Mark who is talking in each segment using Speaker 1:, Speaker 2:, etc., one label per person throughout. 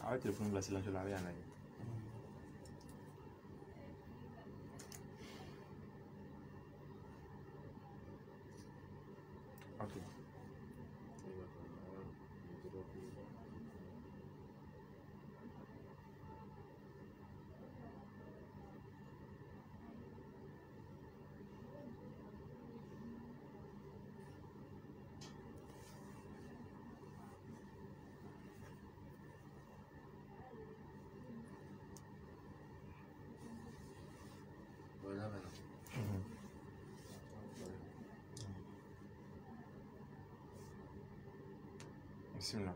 Speaker 1: Ah, téléphone placé là sur la rien. Ok.
Speaker 2: Voilà maintenant.
Speaker 1: Bismillah.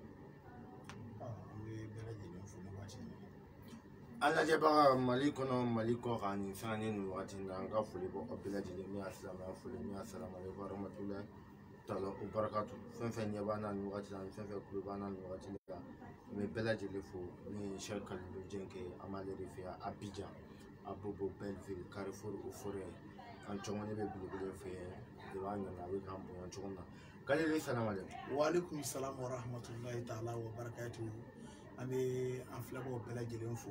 Speaker 2: Allah jabaga Mali kono Mali ko hani fani ni wati nga fuli bo obila di mi assalamu fuli mi assalamu alaykum wa rahmatullahi ta'ala wa barakatuh fen yabana ni wati na fen kulubana ni wati la mi bela di le fo ni shirkal lu jenke amale rifia Abidjan Abobo Belleville Carrefour au forêt en chongone be bulubule fe de wanya na wi kampo en chongona kale salam alaykum
Speaker 3: wa alaykum salam wa rahmatullahi ta'ala wa barakatuh ami an filabo bela jelen fo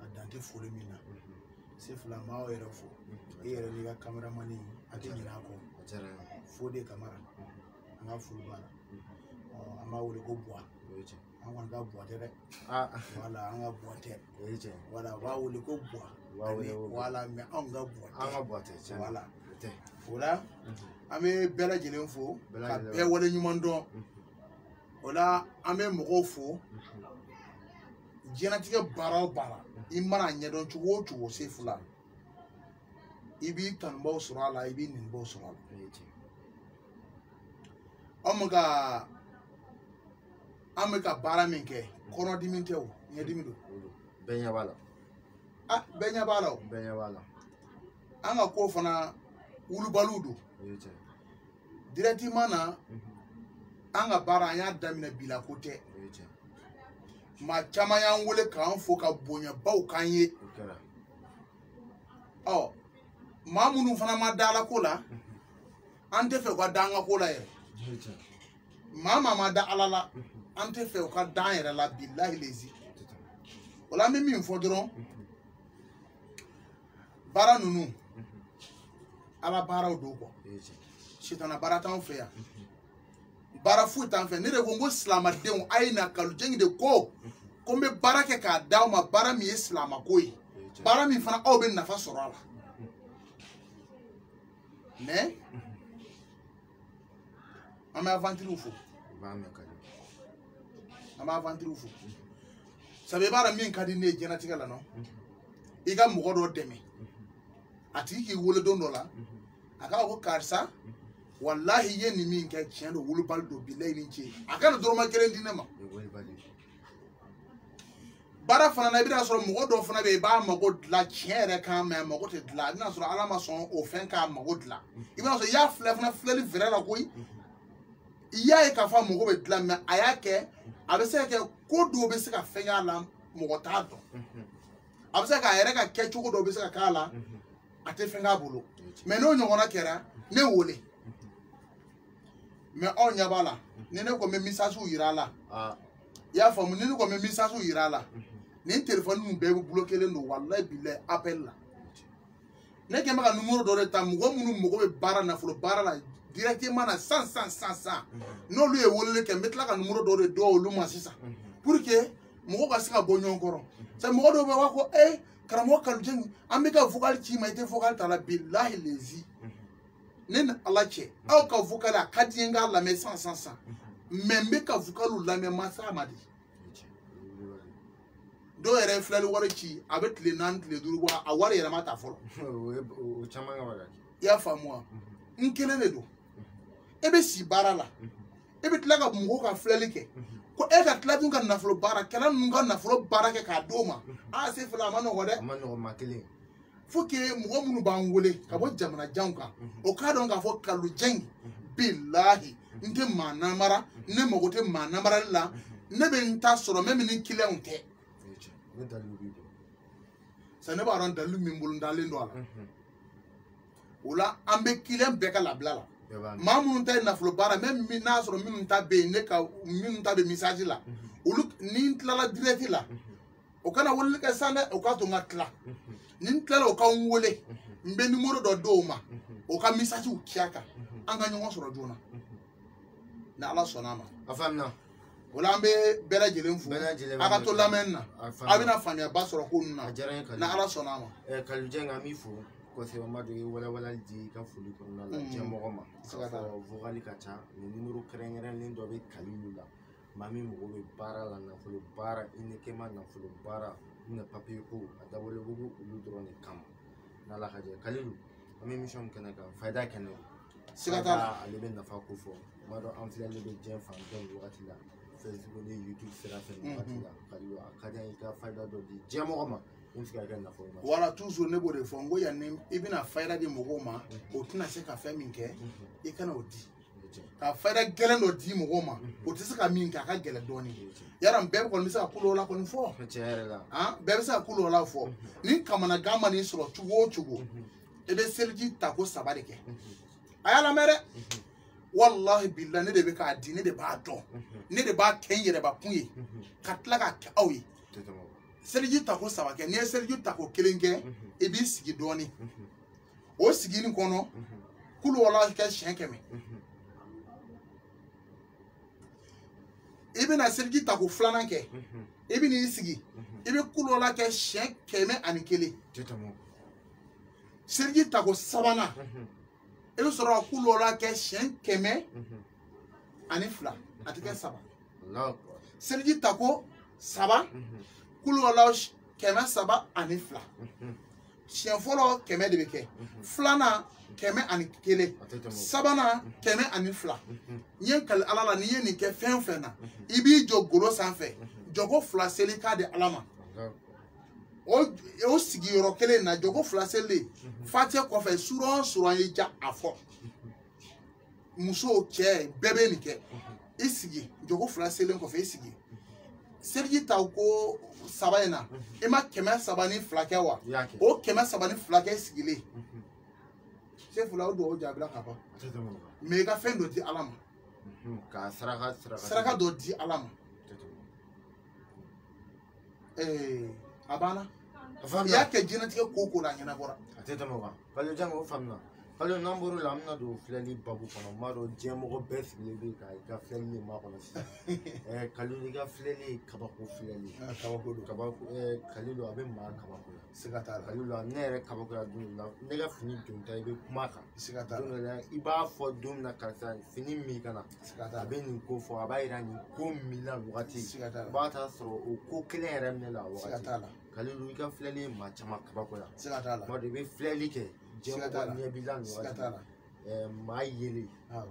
Speaker 3: a dante foli min na se fila maaw yɛrɛ fo e yɛrɛ ni ka kameramani a tɛ ɲinɛ a kɔ fo de kamara an ka foli b'a la an b'a wele ko buwa an kɔni ka buwa tɛ dɛ wala an ka buwa tɛ wala a b'a wele ko buwa wala mɛ anw ka buwa tɛ wala o la an bɛ bɛɛ lajɛlen fo ka bɛɛ wale ɲuman dɔn o la an bɛ mɔgɔw fo diɲɛlatigɛ baara o baara i mana ɲɛdɔn cogo o cogo se fila i b'i kanubaw sɔrɔ a la i b'i nɛnibaw sɔrɔ a la an bɛ ka baara min kɛ kɔnɔdimi tɛ o ɲɛdimi don
Speaker 2: bɛɛ ɲɛ b'a la
Speaker 3: bɛɛ ɲɛ b'a la o
Speaker 2: bɛɛ ɲɛ b'a la
Speaker 3: an ka ko fana wulibaliw don directement na an ka baara an y'a daminɛ bila ko tɛ maa caman y'an wele k'an fo ka bonyabaw k'an ye maa minnu fana ma da ala ko la an tɛ fɛ u ka da an ka ko la yɛrɛ maa ma da ala la an tɛ fɛ u ka da an yɛrɛ la bilahi lezi o la an bɛ min fɔ dɔrɔn baara ninnu ala baaraw don kɔ sitana baara t'anw fɛ yan baara foyi t'an fɛ ne de ko n ko silamadenw a ye na kalojɛngi de ko n bɛ baara kɛ k'a d'aw ma baara min ye silamako ye baara min fana aw bɛ nafa sɔrɔ a la mais an bɛ aventuriw fo an bɛ aventuriw fo sabu i b'a dɔn min ka di ne ye diɲɛlatigɛ la i ka mɔgɔ dɔ dɛmɛ a tigi k'i wele don dɔ la a k'a fɔ ko karisa wallahi ye nin min kɛ tiɲɛ don wolobali don bilahi ni ce a kana dɔrɔmɛ kelen di ne ma baara fana na i bɛna sɔrɔ mɔgɔ dɔw fana bɛ yen i b'a mago dilan tiɲɛ yɛrɛ kan mɛ a mago tɛ dilan i bɛna sɔrɔ ala ma sɔn o fɛn k'a mago dilan i bɛna sɔrɔ i y'a filɛ fana filɛli fɛrɛ la koyi i y'a ye k'a fɔ a mago bɛ dilan mɛ a y'a kɛ a bɛ se ka kɛ ko dɔw bɛ se ka fɛn k'a la mɔgɔ t'a dɔn a bɛ se ka a yɛrɛ ka kɛcogo dɔw bɛ se ka k'a la a tɛ fɛn k'a bolo mɛ n'o ɲɔgɔnna kɛra ne wele mɛ aw ɲɛ b'a la ni ne ko n bɛ message yira a la i y'a faamu ni ne ko n bɛ message yira a la nin téléphone ninnu bɛɛ bɛ bloqué len don wallahi billahi appel la ne kɛn bɛ ka numéro dɔ de ta mɔgɔ minnu mago bɛ baara nafolo baara la directement na san n'olu ye weleli kɛ n bɛ tila ka numéro dɔ de dɔn olu ma sisan pour que mɔgɔ ka se ka bɔ ɲɔgɔn kɔrɔ sabu mɔgɔ dɔw bɛ b'a fɔ karamɔgɔ kalojɛngi an bɛ ka vocal ci ma i tɛ vocal ta la billahi lezi ne ni ala cɛ aw ka vocal a ka di n k'a lamɛn san mɛ n bɛ ka vocal lamɛn ma s'a ma de dɔw yɛrɛ filɛli wari ci a bɛ tile 4 tile 5 wa a wari yɛrɛ ma ta fɔlɔ i y'a faamu wa n kelen de don e bɛ si baara la e bɛ tila ka mɔgɔw ka filɛli kɛ ko e ka tila tun ka nafolo baara kɛla ninnu ka nafolo baara kɛ k'a d'o ma se fila a ma nɔgɔ dɛ
Speaker 2: a ma nɔgɔ maa kelen
Speaker 3: faut que mɔgɔ minnu b'an wele ka bɔ jamana janw kan o k'a dɔn k'a fɔ kalojɛngi bilahi n tɛ maa namara ne mago tɛ maa namarali la ne bɛ n ta sɔrɔ même ni client tɛ sa ne b'a dɔn dalilu min bolo n dalen don a la o la an bɛ client bɛɛ ka labila la maa minnu ta ye nafolo baara même n'a sɔrɔ minnu ta bɛ yen minnu ta bɛ message la olu ni tilala direct la o kana wuli ka sande o ka to ngatla ni tilala o ka wole mbe numéro do do ma o ka message u kiaka an ka ɲɔgɔn sɔrɔ joona na ala sɔnna ma
Speaker 2: afamna
Speaker 3: wala an bɛ bɛɛ lajɛlen fo a ka to lamɛnni na a bɛna faamuyaba sɔrɔ ko ninnu na ala sɔnna ma
Speaker 2: Kalidou nga mi fo kosɛbɛ ma de wala di ka foli kɔnɔna la jɛmɔgɔ ma vocal ka ca ni numéro kɛrɛnkɛrɛnlen dɔ bɛ Kalilu la maa min mago bɛ baara la nafolo baara uniquement nafolo baara ni papier ko a dabɔlen bɛ olu dɔrɔn de kama n'ala ka jɛ Kalilu an bɛ émission kɛnɛ kan fayida kɛnɛ
Speaker 3: siga t'a la
Speaker 2: ale bɛ nafa ko fɔ tuma dɔ an filɛlen bɛ diɲɛ fan bɛɛ nin wagati la Facebook ni YouTube sira fɛ nin wagati la Kalilu a ka di an ye i ka fayida dɔ di jɛmɔgɔ ma min se ka kɛ nafolo ma
Speaker 3: wala toujours ne b'o de fɔ n ko yanni i bɛna fayida di mɔgɔw ma o tɛna se ka fɛn min kɛ i kana o di ka fayida gɛlɛn dɔ di mɔgɔw ma o tɛ se ka min kɛ a ka gɛlɛn dɔɔnin yala bɛɛ kɔni bɛ se ka kulo o la kɔni fɔ bɛɛ bɛ se ka kulo o la fɔ ni kamanagan ma n'i sɔrɔ cogo o cogo i bɛ seliji ta ko 3 de kɛ a y'a lamɛn dɛ wallahi billahi ne de bɛ k'a di ne de b'a dɔn ne de b'a kɛ n yɛrɛbakun ye ka tila k'a kɛ aw ye seliji ta ko 3 kɛ n'i ye seliji ta ko 1 kɛ i b'i sigi dɔɔnin o sigini kɔnɔ kulo o la kɛ siɲɛ 100 i bɛna seliji ta ko 2nan kɛ i bɛ n'i sigi i bɛ kulo o la kɛ siɲɛ 101 seliji ta ko 3nan i bɛ sɔrɔ ka kulo o la kɛ siɲɛ 102 a tɛ kɛ 3 seliji ta ko 3 kulo o la 102 siɲɛ fɔlɔ 100 de bɛ kɛ 2nan 101 3nan 102 n ye kali ala la n'i ye nin kɛ fɛn fɛn na i b'i jɔ golo sanfɛ jɔko 2 seli k'a di ala ma o sigiyɔrɔ kelen na jɔko 2 seli fatiha kɔfɛ suran suran ye ja a fɔ muso cɛ bɛɛ bɛ nin kɛ i sigi jɔko 2 selen kɔfɛ i sigi seliji ta ko 3 in na i ma 102 kɛ wa o 102 kɛ sigilen sefula o dugawu jaabila ka ban mais i ka fɛn dɔ di ala ma saraka dɔ di ala ma a banna i y'a kɛ jinɛtigɛ ko o ko la a ɲɛnabɔra
Speaker 2: a tɛ tɛmɛ o kan Kalilu janga o faamuna Kalilu n'an bɔr'o la an bɛna don filɛli babu kɔnɔ n b'a dɔn diɲɛmɔgɔ bɛɛ sigilen bɛ ka i ka filɛli de makɔnɔ sisan Kalilu i ka filɛli ye kabako filɛli kabako don Kalilu a bɛ maa kabako la siga t'a la Kalilu ne yɛrɛ kabakoya don dɔ la ne ka fini donta i bɛ kuma kan siga t'a la don dɔ la i b'a fɔ don min na karisa fini min ka na siga t'a la a bɛ nin ko fɔ a b'a yira nin ko min na wagati siga t'a la i b'a taa sɔrɔ o ko kelen yɛrɛ minɛ la wagati siga t'a la Kalilu i ka filɛli ye maa caman kabakoya siga t'a la tuma dɔ i bɛ filɛli kɛ diɲɛmɔgɔ ɲɛ b'i la nin wagati maa yelen a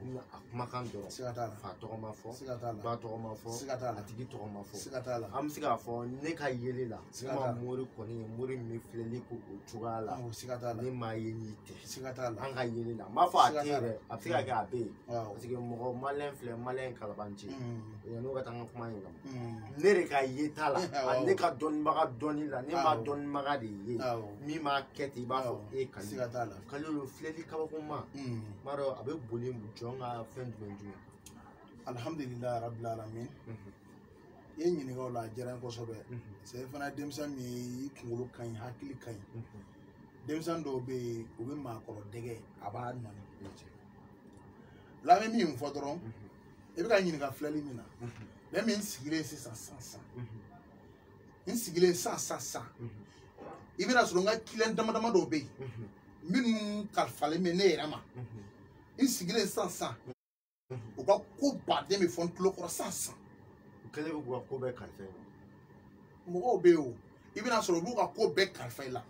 Speaker 2: kumakan dɔrɔn fa tɔgɔ ma fɔ ba tɔgɔ ma fɔ a tigi tɔgɔ ma fɔ an bɛ se k'a fɔ ne ka yelen la ne ma mori kɔni ye mori min bɛ filɛli ko o cogoya la ne maa ye n'i tɛ an ka yelen la n b'a fɔ a tɛ yɛrɛ a bɛ se ka kɛ a bɛ yen parce que mɔgɔ maliyɛn filɛ maliyɛn kalabanci yan'o ka taa n ka kuma yɛlɛma ne de ka ye t'a la ne ka dɔnnibaga dɔnni la ne ma dɔnnibaga de ye min m'a kɛ ten i b'a fɔ e Kalilu Kalilu filɛli kabako ma m'a dɔn a bɛ boli jɔn ka fɛn jumɛn
Speaker 3: alhamdulilayi rabbil alamin i ye ɲininka o la a diyara n kosɛbɛ c'est fana denmisɛn min i kunkolo ka ɲi hakili ka ɲi denmisɛn dɔw bɛ yen u bɛ maakɔrɔ dɛgɛ a b'a nɔni la bɛ min fɔ dɔrɔn i bɛ ka ɲininka filɛli min na ne min sigilen sisan n sigilen sisan i bɛna sɔrɔ n ka client dama dama dɔw bɛ yen minnu kalifalen bɛ ne yɛrɛ ma n sigilen sisan u ka ko baden bɛ fɔ n tulo kɔrɔ sisan
Speaker 2: u kɛlen bɛ k'u ka ko bɛɛ kalifa i la
Speaker 3: mɔgɔw bɛ yen o i bɛna sɔrɔ u b'u ka ko bɛɛ kalifa i la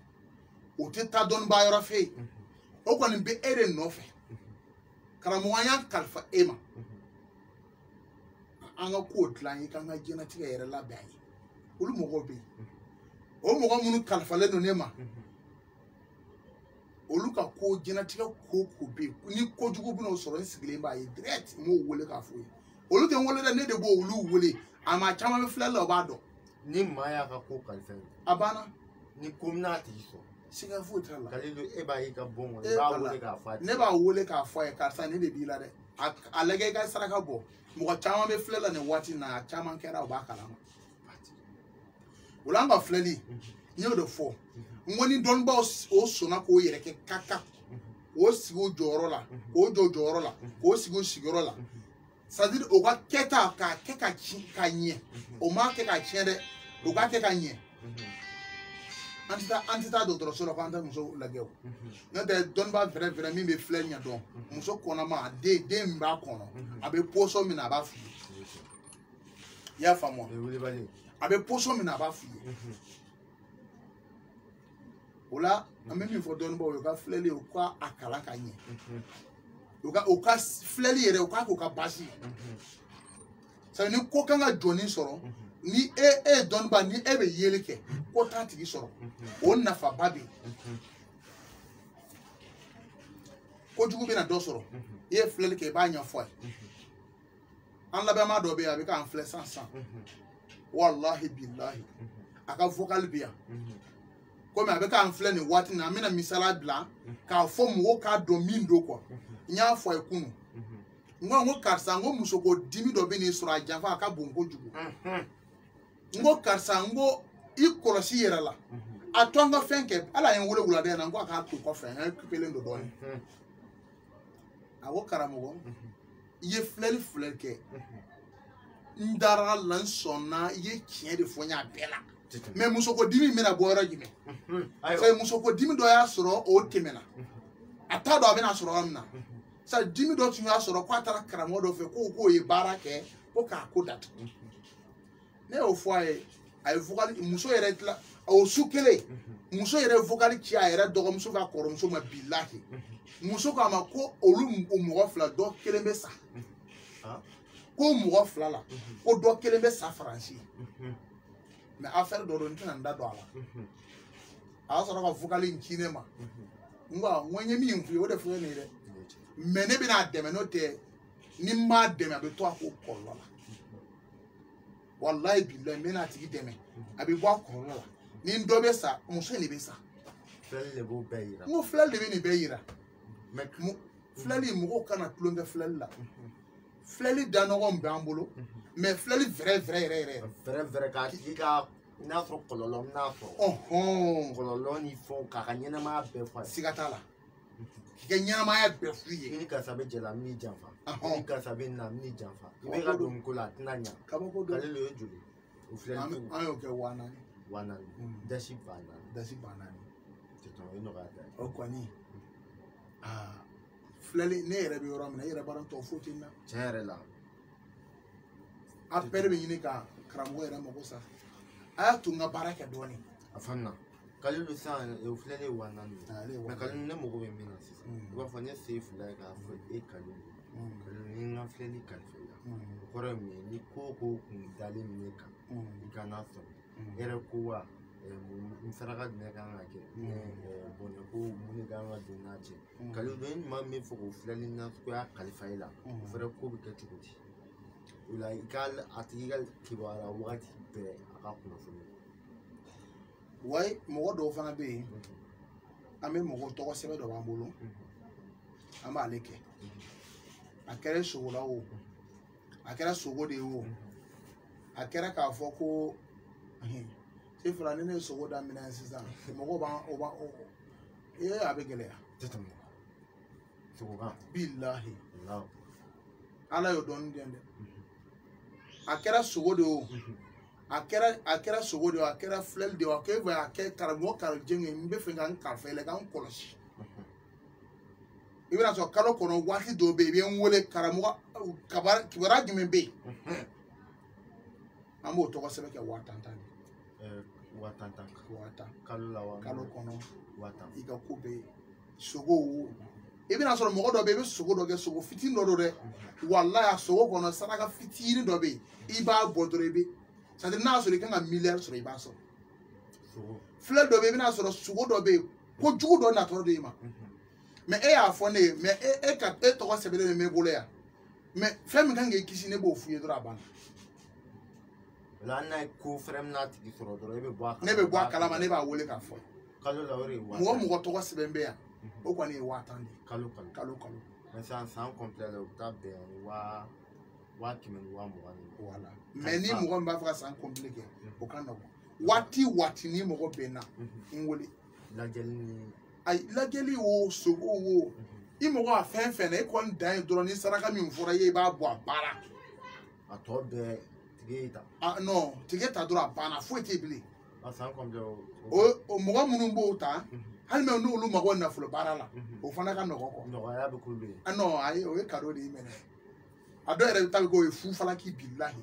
Speaker 3: o tɛ taa dɔnnibaa yɔrɔ fɛ yen o kɔni bɛ e de nɔfɛ karamɔgɔ y'a kalifa e ma an ka kow dilan ye k'an ka diɲɛlatigɛ yɛrɛ labɛn an ye olu mɔgɔw bɛ yen o mɔgɔ minnu kalifalen don ne ma olu ka ko diɲɛlatigɛ ko bɛ yen ni kojugu bɛna o sɔrɔ n sigilen b'a ye direct n b'o wele k'a fɔ ye olu tɛ n wele dɛ ne de b'olu wele a maa caman bɛ filɛli la o b'a dɔn
Speaker 2: ni maa y'a ka ko kalifa
Speaker 3: a banna
Speaker 2: ni ko min n'a tigi sɔrɔ
Speaker 3: siga foyi t'a la
Speaker 2: Kalilu e b'a y'i ka bon kɔnɔ i b'a wele k'a fɔ a ye
Speaker 3: ne b'a wele k'a fɔ a ye karisa ne de b'i la dɛ a lagɛ i ka saraka bɔ mɔgɔ caman bɛ filɛ la nin waati na a caman kɛra o b'a kalama o la an ka filɛli n y'o de fɔ n ko ni dɔnnibaw o sɔnna k'o yɛrɛ kɛ kaka k'o sigi o jɔyɔrɔ la k'o jɔ o jɔyɔrɔ la k'o sigi o sigiyɔrɔ la c'est-à-dire o ka kɛta k'a kɛ ka ɲɛ o m'a kɛ ka tiɲɛ dɛ o k'a kɛ ka ɲɛ an tɛ taa dɔgɔtɔrɔso la ko an tɛ muso lajɛ o n'o tɛ dɔnniba fɛrɛ min bɛ filɛ ɲɛ dɔn muso kɔnɔma den min b'a kɔnɔ a bɛ pɔsɔn min na a b'a f'i ye i y'a faamu a bɛ pɔsɔn min na a b'a f'i ye o la an bɛ min fɔ dɔnnibaw ye u ka filɛli u ka a kalan ka ɲɛ u ka filɛli yɛrɛ u k'a k'u ka basi ye c'est ni ko kan ka jɔni sɔrɔ ni e ye dɔnniba ni e bɛ yeli kɛ ko t'a tigi sɔrɔ o nafaba bɛ yen kojugu bɛna dɔ sɔrɔ i ye filɛli kɛ i b'a ɲɛfɔ a ye an lamɛnbaa dɔ bɛ yen a bɛ k'an filɛ sisan walahi bilahi a ka vocal bɛ yan komi a bɛ k'an filɛ nin waati na an bɛna misala bila k'a fɔ mɔgɔw k'a dɔn min don quoi n y'a fɔ a ye kunun n ko karisa n ko musoko dimi dɔ bɛ n'i sɔrɔ a janfa a ka bon kojugu n ko karisa n ko i kɔlɔsi yɛrɛ la a to an ka fɛn kɛ ala ye n wele wulada in na n ko a k'a to kɔfɛ n kelen don dɔɔnin a ko karamɔgɔ i ye filɛli kɛ n dara la n sɔnna i ye tiɲɛ de fɔ n y'a bɛɛ la mɛ musoko dimi bɛna bɔ yɔrɔ jumɛn c'est musoko dimi dɔ y'a sɔrɔ o tɛmɛna a t'a dɔn a bɛna sɔrɔ yɔrɔ min na sa dimi dɔ tun y'a sɔrɔ k'a taara karamɔgɔ dɔ fɛ k'o ye baara kɛ ko k'a ko datugu ne y'o fɔ a ye vocal muso yɛrɛ tila o su kelen muso yɛrɛ vocal ci a yɛrɛ dɔgɔmuso ka kɔrɔmuso ma bilahi muso k'a ma ko olu mɔgɔ fila dɔ kelen bɛ sa ko mɔgɔ fila la ko dɔ kelen bɛ sa faransi mais affaire dɔ don n tɛna n da don a la a y'a sɔrɔ ka vocal in ci ne ma n ko n ye min f'i ye o de filɛ nin ye dɛ mais ne bɛna dɛmɛ n'o tɛ ni n m'a dɛmɛ a bɛ to a ko kɔlɔlɔ la walayi bilayi n bɛna a tigi dɛmɛ a bɛ bɔ a kɔlɔlɔ la ni dɔ bɛ sa muso in de bɛ sa
Speaker 2: filɛli de b'o bɛɛ yira
Speaker 3: n ko filɛli de bɛ nin bɛɛ yira filɛli mɔgɔw kana tulonkɛ filɛli la filɛli danɔgɔn b'an bolo mais filɛli
Speaker 2: vrai k'a tigi ka n'a sɔrɔ kɔlɔlɔ n'a sɔrɔ kɔlɔlɔ ni fɛnw k'a ka ɲɛnamaya bɛɛ fɔ a ye
Speaker 3: siga t'a la k'i ka ɲɛnamaya bɛɛ f'u ye
Speaker 2: i ni karisa bɛ jɛ la min janfa i ni karisa bɛ na min janfa i bɛ ka don ko la a tɛna ɲa
Speaker 3: kabako don
Speaker 2: ale de ye joli o filɛli
Speaker 3: an y'o kɛ 4000
Speaker 2: dasi ba naani
Speaker 3: dasi ba naani
Speaker 2: o ye nɔgɔya ta ye
Speaker 3: o kɔni filɛli ne yɛrɛ bɛ yɔrɔ min na i yɛrɛ b'a dɔn tɔ foyi tɛ n na
Speaker 2: tiɲɛ yɛrɛ la
Speaker 3: a bɛɛ bɛ ɲini ka karamɔgɔ yɛrɛ mago sa a y'a to n ka baara kɛ dɔɔnin
Speaker 2: a fan na Kalilu sisan o filɛ ne ye 4000 ye mais Kalilu ne mago bɛ min na sisan i b'a fɔ ne se fila ye k'a fɔ e Kalilu Kalilu ni n ka filɛli kalifa i la o kɔrɔ ye mun ye ni ko o ko kun dalen min kan i ka n'a sɔrɔ e yɛrɛ ko wa n saraka jumɛn kan ka kɛ bonɲɛ ko mun de kan ka don n'a cɛ Kalilu e ɲuman min fɔ k'o filɛli nasuguya kalifa i la o fɛnɛ ko bɛ kɛ cogo di o la i ka a tigi ka kibaruya wagati bɛɛ a ka kunnafoni
Speaker 3: wayi mɔgɔ dɔw fana bɛ yen an bɛ mɔgɔ tɔgɔ sɛbɛn dɔ b'an bolo an b'ale kɛ a kɛra sogola o a kɛra sogo de ye o a kɛra k'a fɔ ko sefara ni ne ye sogo daminɛ sisan mɔgɔw b'an a bɛ gɛlɛya bilahi ala y'o dɔɔnin di yan dɛ a kɛra sogo de ye o a kɛra sogo de ye a kɛra filɛli de ye a kɛ karamɔgɔ karijɛ n bɛ fɛ ka n kalifa i la ka n kɔlɔsi i bɛna sɔrɔ kalo kɔnɔ waati dɔw bɛ yen i bɛ n wele karamɔgɔ kibaruya jumɛn bɛ yen an b'o tɔgɔ sɛbɛn kɛ 5000 kalo kɔnɔ i ka ko bɛ yen sogo i bɛna sɔrɔ mɔgɔ dɔ bɛ yen i bɛ sogo dɔ kɛ sogo fitinin dɔ don dɛ walayi a sogo kɔnɔ saraka fitinin dɔ bɛ yen i b'a bɔ dɔrɔn i bɛ c'est à dire n'a sɔrɔ i kan ka miliyari sɔrɔ i b'a sɔrɔ filɛ dɔ bɛ yen i bɛna sɔrɔ sogo dɔ bɛ yen ko jugu dɔ natɔ de ma mais e y'a fɔ ne ye mais e tɔgɔ sɛbɛnlen bɛ ne bolo yan mais fɛn min kan k'i kisi ne b'o f'u ye dɔrɔn a banna.
Speaker 2: La n'a ye ko fɛrɛ min n'a tigi sɔrɔ dɔrɔn e bɛ bɔ a kalama.
Speaker 3: ne bɛ bɔ a kalama ne b'a wele k'a fɔ.
Speaker 2: kalo la o de ye 5000.
Speaker 3: mɔgɔ tɔgɔ sɛbɛn bɛ yan o kɔni ye 5000 de ye.
Speaker 2: kalo. mais c'est un complet là ta ben wa kɛmɛ ni wa mugan ni
Speaker 3: voilà mais ni mɔgɔ min b'a fɛ ka san complet kɛ o ka nɔgɔn waati ni mɔgɔ bɛnna n wele
Speaker 2: lajɛli ni
Speaker 3: ayi lajɛli o sogo o i mɔgɔ a fɛn fɛn na e kɔni dan ye dɔrɔn ni saraka min fɔra i ye i b'a bɔ a baara
Speaker 2: a tɔ bɛɛ tigɛ ta
Speaker 3: ah non tigɛ ta dɔrɔn a banna foyi tɛ bilen
Speaker 2: a san complet
Speaker 3: o mɔgɔ minnu b'o ta hali mɛ n'olu mago nafolo baara la o fana ka nɔgɔ kɔ
Speaker 2: nɔgɔya bɛ k'olu ye
Speaker 3: ah non ayi o ye cadeau de ye mɛnɛ a dɔw yɛrɛ bɛ taa kɛ o ye fu falaki bilahi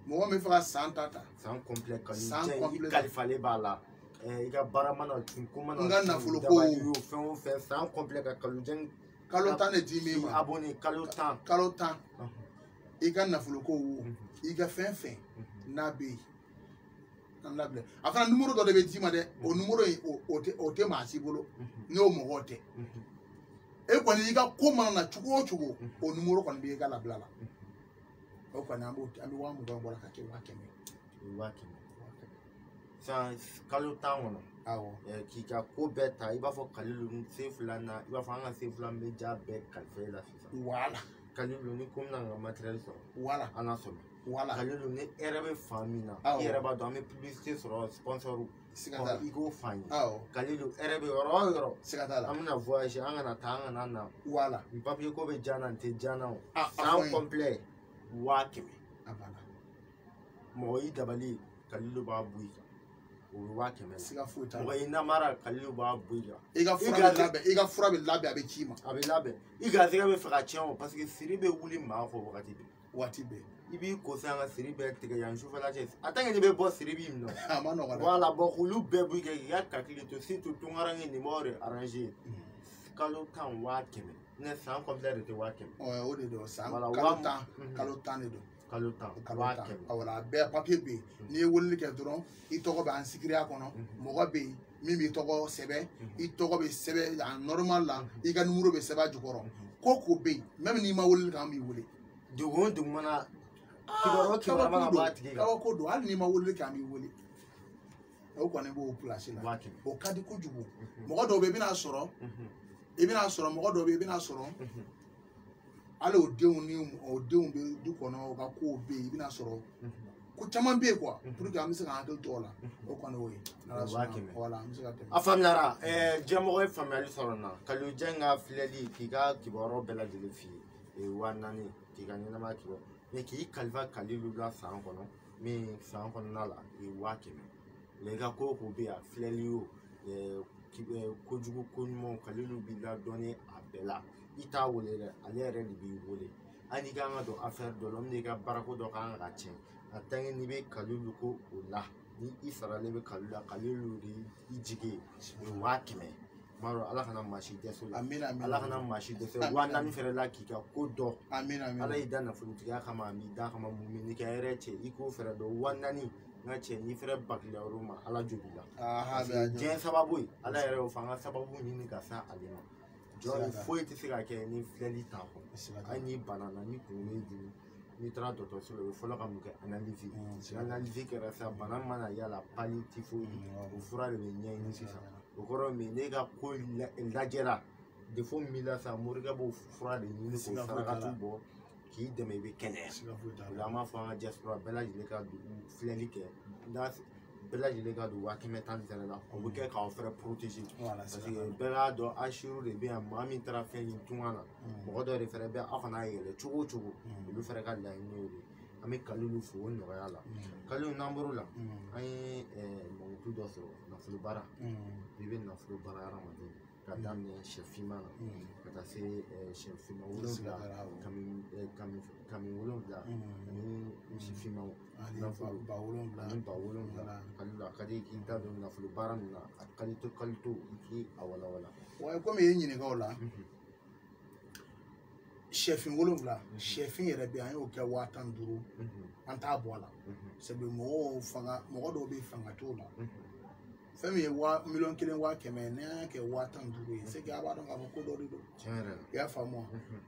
Speaker 3: mɔgɔ min fɛ ka san ta
Speaker 2: san complet kalifalen b'a la i ka baara mana tun ko mana
Speaker 3: n ka nafolo ko
Speaker 2: fɛn o fɛn san complet ka kalojɛn
Speaker 3: kalo 10 de di min ma
Speaker 2: abonné kalo 10
Speaker 3: i ka nafolo ko wo i ka fɛn fɛn n'a bɛ yen an labila a fana numéro dɔ de bɛ d'i ma dɛ o numéro in o tɛ maa si bolo n'o mɔgɔ tɛ e kɔni i ka ko mana na cogo o cogo o numéro kɔni bɛ i ka labila la o kɔni an bɛ wa mugan bɔra ka kɛ 100,000
Speaker 2: san kalo 10 kɔnɔ
Speaker 3: awɔ
Speaker 2: k'i ka ko bɛɛ ta i b'a fɔ Kalilu sen fila na i b'a fɔ an ka sen fila bɛ ja bɛɛ kalifa e la sisan
Speaker 3: voilà
Speaker 2: Kalilu ni ko mina ka matériel sɔrɔ
Speaker 3: voilà
Speaker 2: an na sɔrɔ
Speaker 3: voilà
Speaker 2: Kalilu ni e yɛrɛ bɛ fan min na i yɛrɛ b'a dɔn an bɛ publicité sɔrɔ sponsor i k'o fan ye Kalilu e yɛrɛ bɛ yɔrɔ o yɔrɔ
Speaker 3: siga t'a la
Speaker 2: an bɛna voyage an kana taa an kana na
Speaker 3: voilà
Speaker 2: ni papier ko bɛ ja na nin tɛ ja na o san complet 100,000
Speaker 3: a banna
Speaker 2: mɔgɔ i dabali Kalilu b'a bɔ i kan o bɛ 100,000
Speaker 3: siga foyi t'a la
Speaker 2: mɔgɔ i namara Kalilu b'a bɔ i kan
Speaker 3: i ka fura bɛ labɛn a bɛ ci ma
Speaker 2: a bɛ labɛn i garisɛgɛ bɛ fɛ ka tiɲɛ o parce que siri bɛ wuli maa fɔ wagati bɛɛ
Speaker 3: waati bɛɛ
Speaker 2: i b'i ko san ka siri bɛɛ tigɛ yan sufɛla cɛ a tant que n'i bɛ bɔ siri b'i minɛ
Speaker 3: a ma nɔgɔn dɛ
Speaker 2: voilà bon olu bɛɛ b'i kɛ k'i ka calcul to surtout tunkaranke nin b'aw de arranger kalo 10 100,000 ne san complet de tɛ 100,000
Speaker 3: o de don san kalo 10 de don
Speaker 2: kalo 10 100,000
Speaker 3: awɔ a bɛɛ papier bɛ yen n'i ye weleli kɛ dɔrɔn i tɔgɔ bɛ inscrire a kɔnɔ mɔgɔ bɛ yen min b'i tɔgɔ sɛbɛn i tɔgɔ bɛ sɛbɛn a normal la i ka numéro bɛ sɛbɛn a jukɔrɔ ko bɛ yen même n'i ma weleli kɛ an b'i wele
Speaker 2: dugu o dugu mana kibaruya mana b'a tigi kan
Speaker 3: kabako don hali n'i ma weleli kɛ an b'i wele o kɔni b'o place la o ka di kojugu mɔgɔ dɔw bɛ yen i bɛna sɔrɔ mɔgɔ dɔw bɛ yen i bɛna sɔrɔ hali o denw bɛ du kɔnɔ o ka kow bɛ yen i bɛna sɔrɔ ko caman bɛ yen quoi pour que an bɛ se k'an hakili to o la o kɔni o ye voilà an bɛ se ka tɛmɛ
Speaker 2: a faamuyara jɛmɔgɔ ye faamuyali sɔrɔ n na Kalojɛ ka filɛli k'i ka kibaruyaw bɛɛ lajɛlen f'i ye 4,000 k'i ka ɲɛnamaya kibaru mais k'i kalifa Kalilu la san kɔnɔ min san kɔnɔna la 100,000 i ka ko bɛ yen a filɛli o kojugu ko ɲumanw Kalilu b'i ladɔnni a bɛɛ la i t'a wele dɛ ale yɛrɛ de b'i wele hali n'i kan ka don affaire dɔ la min n'i ka baarako dɔ kan ka tiɲɛ a tant que n'i bɛ Kalilu ko o la ni i saralen bɛ Kalilu la Kalilu de i jigi ye o ye 100,000 tuma dɔ ala kana maa si dɛsɛ o la ala kana maa si dɛsɛ 4,000 fɛnɛ la k'i ka ko dɔn ala y'i da nafolotigiya kama a b'i da kama mun bɛ n'i ka hɛrɛ cɛ i k'o fɛnɛ dɔn 4,000 n ka cɛ n'i fɛnɛ bakila yɔrɔ ma ala jo b'i la diɲɛ sababu ye ala yɛrɛ y'o fɔ an ka sababu ɲini ka se ale ma jɔn foyi tɛ se ka kɛ ni filɛli t'a kɔnɔ hali n'i bana na ni kunkolo y'i dimi n'i taara dɔgɔtɔrɔso la o bɛ fɔlɔ ka mun kɛ analyse kɛra sa bana mana yala pali tifoyi o fura de bɛ ɲɛɲini sisan o kɔrɔ min ne ka ko lajɛra defo min b'i la sa morikɛ b'o fura de ɲini k'o sarakati bɔ k'i dɛmɛ i bɛ kɛnɛya o la an b'a fɔ an ka diaspora bɛɛ lajɛlen ka filɛli kɛ bɛɛ lajɛlen ka don 110 la o bɛ kɛ k'aw fɛnɛ protéger parce que bɛɛ k'a dɔn assuré de bɛ yan maa min taara fɛn ɲini tunga na mɔgɔ dɔ de fɛnɛ bɛ aw kana yɛlɛ cogo o cogo olu fɛnɛ ka laɲini y'o de ye an bɛ Kalilu fo o nɔgɔya la Kalilu n'an bɔr'o la an ye mankutu dɔ sɔrɔ nafolo baara i bɛ nafolo baara hadamaden ka daminɛ sɛ finman na ka taa se sɛ finman 7 kami 7 ani misi finmanw nafolo ba 7 Kalilu a ka di k'i da don nafolo baara min na a kalito i k'i a walawala
Speaker 3: wa komi i ye ɲininka o la sɛfin 7 sɛfin yɛrɛ bɛ an y'o kɛ 15,000 an t'a bɔ a la sabu mɔgɔ dɔw bɛ fanga t'o la fɛn min ye 1,100,000 n'i y'a kɛ 15,000 ye c'est que a b'a dɔn k'a fɔ ko dɔ de don i y'a faamu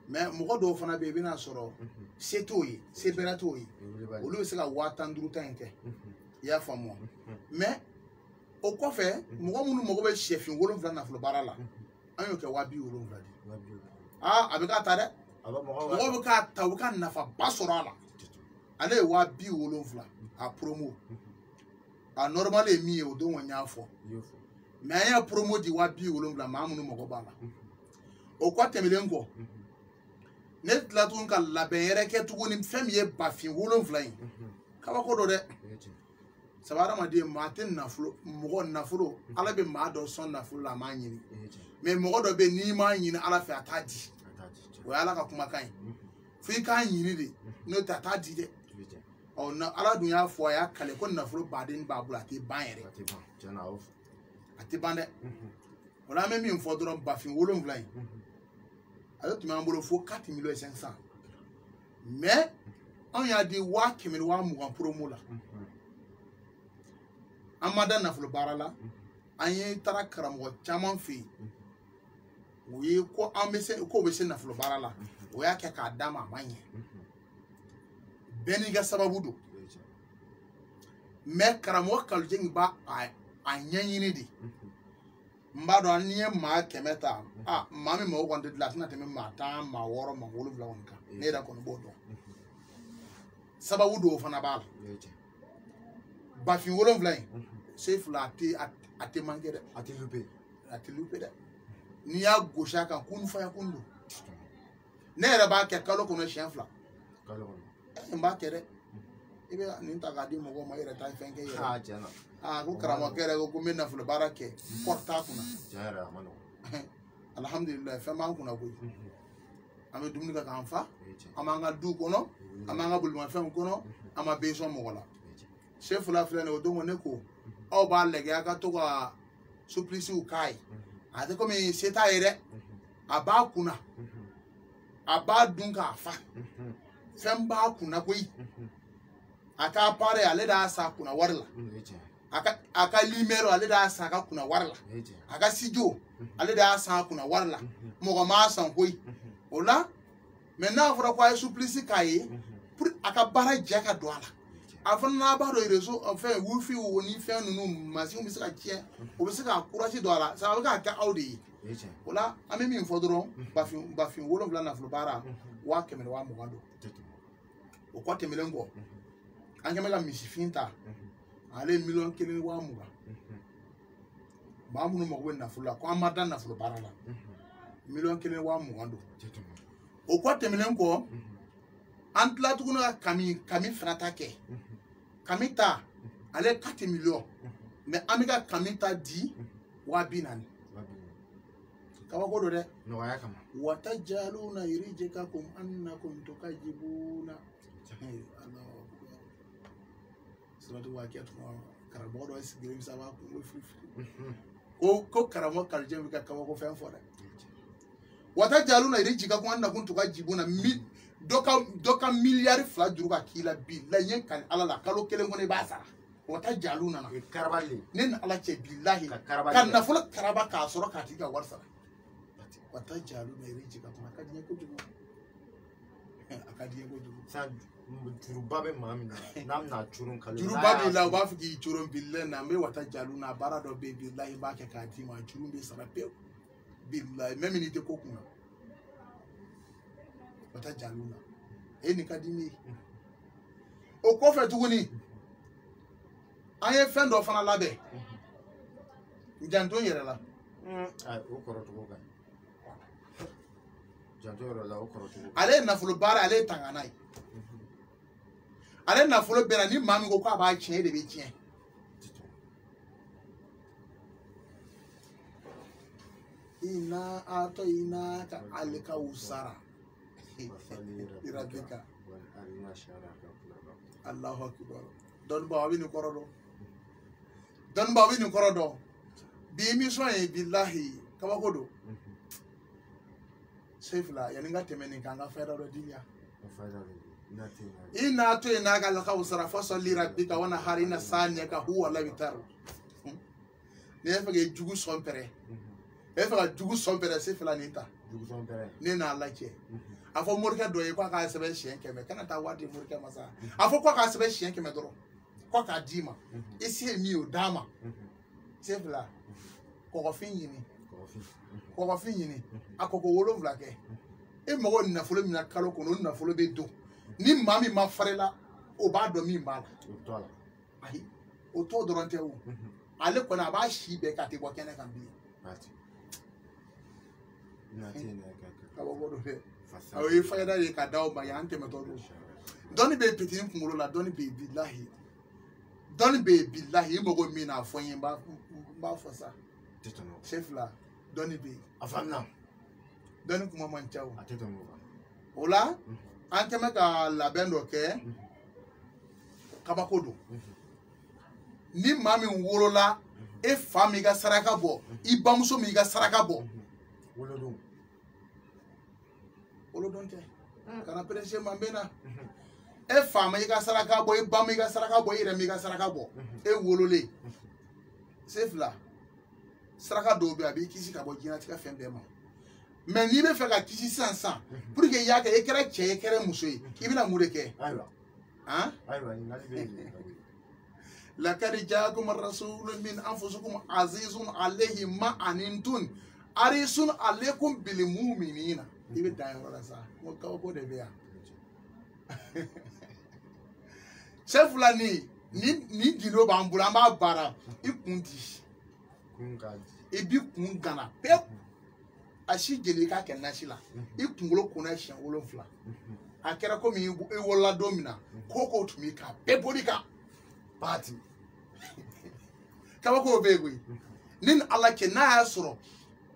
Speaker 3: mais mɔgɔ dɔw fana bɛ yen i bɛna sɔrɔ se t'o ye se bɛrɛ t'o ye olu bɛ se ka 15,000 ta in kɛ i y'a faamu mais o kɔfɛ mɔgɔ minnu mago bɛ sɛfin 7 nafolo baara la an y'o kɛ 70,000 de a bɛ ka ta dɛ mɔgɔ bɛ ka ta u ka nafa ba sɔrɔ a la ale ye 70,000 a promo a normal ye min ye o don n y'a fɔ mais an y'a promo di 70,000 maa minnu mɔgɔ b'a la o kɔ tɛmɛnen kɔ ne tila tuguni ka labɛn yɛrɛ kɛ tuguni fɛn min ye 7,000 in kabako dɔ dɛ sabu hadamaden maa tɛ nafolo mɔgɔ nafolo ala bɛ maa dɔ sɔn nafolo la a m'a ɲini mais mɔgɔ dɔ bɛ n'i m'a ɲini ala fɛ a t'a di o ye ala ka kumakan ye fo i k'a ɲini de n'o tɛ a t'a di dɛ ɔ na ala dun y'a fɔ a y'a kale ko nafolo baden b'a bolo a tɛ ban yɛrɛ a tɛ ban dɛ o la an bɛ min fɔ dɔrɔn 7,000 in ale tun b'an bolo fo 4,500,000 mais anw y'a di 120,000 promo la an ma da nafolo baara la an ye taara karamɔgɔ caman fɛ yen o ye ko an bɛ se ko bɛ se nafolo baara la o y'a kɛ k'a d'a ma a ma ɲɛ bɛɛ n'i ka sababu don mais karamɔgɔ Kalujeng b'a a ɲɛɲini de n b'a dɔn n'i ye maa 100 ta maa min mɔgɔ kɔni tɛ dilan a tɛna tɛmɛ maa 10 maa 6 maa 7 kɔni kan ne yɛrɛ kɔni b'o dɔn sababu dɔw fana b'a la 7,000 in se fila a tɛ manqué dɛ a tɛ loupé dɛ n'i y'a gosi a kan kun faya kun don ne yɛrɛ b'a kɛ kalo kɔnɔ siɲɛ 2 n b'a kɛ dɛ i bɛ nin ta k'a di mɔgɔw ma i yɛrɛ ta ye fɛn kɛ i yɛrɛ ko karamɔgɔkɛ yɛrɛ ko n bɛ nafolo baara kɛ kɔri t'a kunna alhamdulilayi fɛn b'an kunna koyi an bɛ dumuni kɛ k'an fa an b'an ka du kɔnɔ an b'an ka bolimafɛnw kɔnɔ an ma bɛn sɔn mɔgɔ la se fila filɛ nin ye o don ne ko aw b'a lajɛ a ka to ka suppliciw k'a ye a tɛ komi se t'a ye dɛ a b'a kunna a b'a dun k'a fa fɛn b'a kunna koyi a ka appareil ale de y'a san kunna wari la a ka numéro ale de y'a san a ka kunna wari la a ka studio ale de y'a san a kunna wari la mɔgɔ m'a san koyi o la mais n'a fɔra ko a ye supplice k'a ye pour a ka baara jɛ ka don a la a fana n'a b'a dɔn réseau fɛn wifi ni fɛn ninnu machine bɛ se ka tiɲɛ o bɛ se ka courage don a la ça bɛ k'a kɛ aw de ye o la an bɛ min fɔ dɔrɔn 7,000 nafolo baara 120,000 don o kɔ tɛmɛnen kɔ an kɛmɛ ka misifin ta ale ye 1,20,000 maa minnu mago bɛ nafolo la ko an ma da nafolo baara la 1,20,000 don o kɔ tɛmɛnen kɔ an tila tuguni ka kami fana ta kɛ kami ta ale ye 4 millions mais an bɛ ka kami ta di 40,000 kabako don dɛ watajaluna irijekakum annakum tukajibuna salatu waqiya tuma karamɔgɔ dɔ sigilen bɛ saba kun firifiri ko karamɔgɔ Kalujeng bɛ ka kabako fɛn fɔ dɛ watajaluna irijekakum annakum tukajibuna dɔ ka miliyari 2 juru ka k'i la bi la ɲɛ ka ala la kalo 1 kɔnɔ i b'a sara watajalu nana ne ni ala cɛ bilahi ka nafolo karaba k'a sɔrɔ k'a tigi ka wari sara watajaluna irijekakum a ka di n ye kojugu a ka di n ye kojugu
Speaker 2: juruba bɛ maa min na n'a bɛna curun kalo
Speaker 3: juruba b'i la u b'a fɔ k'i curun bilahi na n bɛ watajalu na baara dɔ bɛ yen bilahi i b'a kɛ k'a d'i ma juru bɛ sara pewu bilahi même n'i tɛ ko kunna watajalu na e nin ka di ne ye o kɔfɛ tuguni an ye fɛn dɔ fana labɛn janto n yɛrɛ la
Speaker 2: o kɔrɔcogo ka ɲi janto yɛrɛ la o kɔrɔcogo
Speaker 3: ale ye nafolo baara ale ye tangana ye ale nafolo bɛɛ la ni maa min ko k'a b'a tiɲɛ e de bɛ tiɲɛ ina ato ina ka ale ka usara irabika Allahu akbar don ba wi ni kɔrɔ dɔn bi émission ye billahi kabako don sefla yani ka tɛmɛ nin kan ka fɛɛrɛ dɔ di ya ina to ina ka la ka usara fa salli rabbika wa naharina saniyaka huwa la bitar ne fɛ ka jugu sɔnpɛrɛ e fɛ ka jugu sɔnpɛrɛ sefla nin ta ne n'a lajɛ a fɔ morikɛ dɔ ye k'a k'a sɛbɛn siɲɛ 100 kana taa waati morikɛ ma sa a fɔ k'a k'a sɛbɛn siɲɛ 100 dɔrɔn k'a k'a d'i ma i se ye min ye o d'a ma se fila kɔgɔfin ɲini a kɔgɔ 7 kɛ e mago nafolo min na kalo kɔnɔ o nafolo bɛ don ni maa min ma farila o b'a dɔn min b'a la ayi o t'o dɔrɔn tɛ o ale kɔni a b'a si bɛɛ k'a tɛ bɔ kɛnɛ kan bilen ka bɔ dɔ fɛ o ye fayida ye ka d'aw ma yan tɛmɛtɔ don dɔnni bɛ pitini kunkolo la dɔnni bɛ bilahi dɔnni bɛ bilahi i mago min na a fɔ n ye n b'a fɔ sa chef la dɔnni bɛ yen
Speaker 2: a faamuya
Speaker 3: dɔnni kuma man ca o
Speaker 2: a tɛ tɛmɛ o kan
Speaker 3: o la an kɛmɛ ka labɛn dɔ kɛ kabako don ni maa min wolola e fa min ka saraka bɔ i bamuso min ka saraka bɔ wolodon tɛ kana perese man bɛ na e fa ma i ka saraka bɔ i ba ma i ka saraka bɔ i yɛrɛ ma i ka saraka bɔ e wololen se fila saraka dɔw bɛ a b'i kisi ka bɔ diɲɛlatigɛ fɛn bɛɛ ma mais n'i bɛ fɛ ka kisi sisan pour que i y'a kɛ i kɛra cɛ ye i kɛra muso ye i bɛna mun de kɛ lakari jaakum rasulun min anfusikum azizun alayhi ma anintun arisun alaykum bil mu'minina i bɛ dan yɔrɔ la sa ko kabako de bɛ yan chef la ni gindo b'an bolo an b'a baara i kun di i bi kun gana pewu a si jeli k'a kɛ nasi la i kunkolo kunna siɲɛ 7 a kɛra komi i wolola don min na ko tun b'i kan bɛɛ bɔr'i kan baati kabako bɛ yen koyi ni ala cɛ n'a y'a sɔrɔ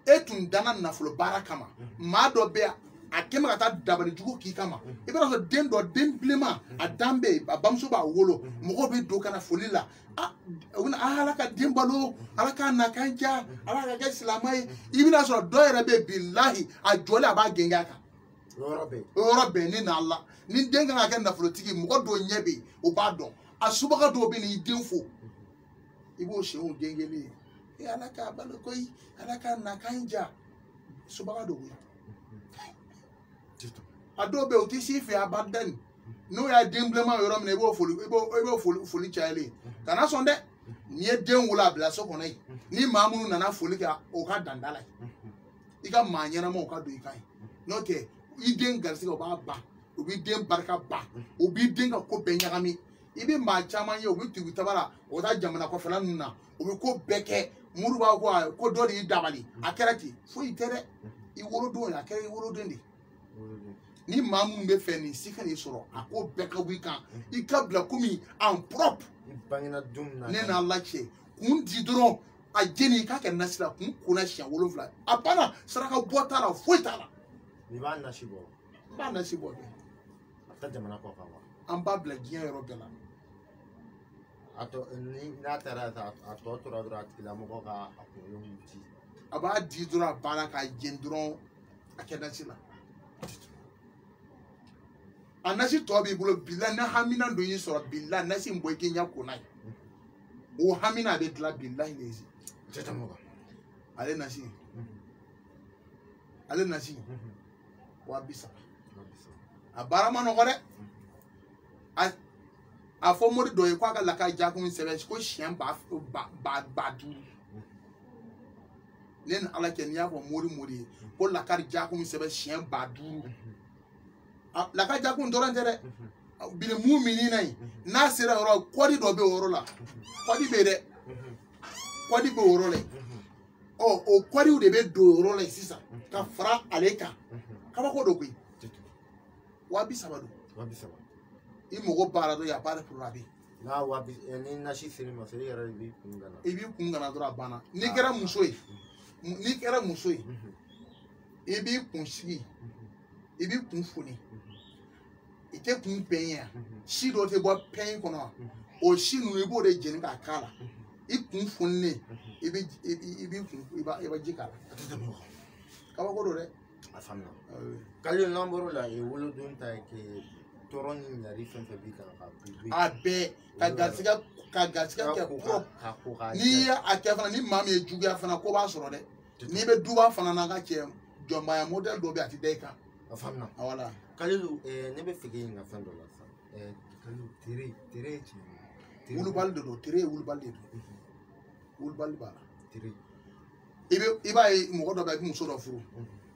Speaker 3: e tun danna nafolo baara kama maa dɔ bɛ a kɛmɛ ka taa dabali jugu k'i kama i b'a sɔrɔ den dɔ den bilenman a dan bɛ yen a bamuso b'a wolo mɔgɔw bɛ don ka na foli la ala ka den balo ala k'a na kan ja ala ka kɛ silamɛ ye i bɛna sɔrɔ dɔ yɛrɛ bɛ bilahi a jɔlen a b'a gɛngɛ a kan o yɔrɔ bɛɛ ni n'ala ni den kan ka kɛ nafolotigi mɔgɔ dɔw ɲɛ bɛ yen o b'a dɔn a subaga dɔw bɛ n'i den fo i b'o sɛw gɛngɛlen ye ala k'a balo koyi ala k'a na kan ja subaga dɔw ye a dɔw bɛ yen o tɛ si fɛ abadan n'o y'a den bilenman yɔrɔ min na i b'o foli cayalen kana sɔn dɛ n'i ye den wolo a bila so kɔnɔ yen ni maa minnu nana foli kɛ o ka danda la i ka maa ɲɛnamaw ka don i kan ye n'o tɛ i den garisɛgɛ o b'a ban o b'i den barika ban o b'i den ka ko bɛɛ ɲagami i bɛ maa caman ye o bɛ tugu tabara o taa jamana kɔfɛla ninnu na o bɛ ko bɛɛ kɛ muru b'a ko dɔ de y'i dabali a kɛra ten foyi tɛ dɛ i wolodon a kɛra i woloden de ni maa minnu bɛ fɛ nin si ka n'i sɔrɔ a ko bɛɛ ka bɔ i kan i ka bila komi en propre ne n'ala cɛ kun di dɔrɔn a jeni i k'a kɛ nasi la kun kunna siɲɛ 7 a banna saraka bɔ t'a la foyi t'a la
Speaker 2: n'i b'a nasi bɔ
Speaker 3: n b'a nasi bɔ dɛ
Speaker 2: a bɛ taa jamana kɔ kan wa
Speaker 3: an b'a bila diɲɛ yɔrɔ bɛɛ la
Speaker 2: a tɔ ni n'a taara a tɔ tora dɔrɔn a tigilamɔgɔ ka a kunkolo ci
Speaker 3: a b'a di dɔrɔn a banna k'a jeni dɔrɔn a kɛ nasi la a nasi tɔ b'i bolo bila ni hamina dɔ y'i sɔrɔ bila nasi in bɔ i k'i ɲɛ ko n'a ye o hamina a bɛ dilan bila in de ale nasi ale nasi 200 a baara ma nɔgɔ dɛ a fɔ mori dɔ ye k'a ka laka jakun sɛbɛn ko siɲɛ 5,000 ne ni ala cɛ n'i y'a fɔ mori ye ko lakari jakun sɛbɛn siɲɛ 5,000 laka jakun dɔrɔn tɛ dɛ bile mu'minina yi n'a sera yɔrɔ kɔdi dɔ bɛ o yɔrɔ la kɔdi bɛ dɛ kɔdi bɛ o yɔrɔ la o kɔdiw de bɛ don o yɔrɔ la sisan ka fara ale kan kabako dɔ koyi 200 don i mago baara dɔ y'a baara pour la bi
Speaker 2: ni nasi siri ma siri yɛrɛ i b'i kun gana
Speaker 3: i b'i kun gana dɔrɔn a banna n'i kɛra muso ye i b'i kun sigi i b'i kun foni i tɛ kun pɛn yan si dɔ tɛ bɔ pɛn kɔnɔ o si ninnu i b'o de jeni k'a k'a la i kun fonilen i bɛ ji k'a la kabako don dɛ
Speaker 2: a faamuya kali n'an bɔr'o la wolodon ta ye kɛ tɔɔrɔ ni ɲari fɛn fɛn b'i kan
Speaker 3: a bɛɛ ka garisɛgɛ kɛ propre n'i ye a kɛ fana ni maa min ye juguya fana ko b'a sɔrɔ dɛ n'i bɛ duba fana na ka cɛ jɔnbaya modèle dɔ bɛ a tɛ da i kan
Speaker 2: a faamuya
Speaker 3: wala
Speaker 2: Kalilu ne bɛ fɛ k'i ɲininka fɛn dɔ la sisan Kalilu tere ye tiɲɛ ye
Speaker 3: wulubali de don tere ye wulubali de don wulubali b'a la
Speaker 2: tere
Speaker 3: i b'a ye mɔgɔ dɔ bɛ i bɛ muso dɔ furu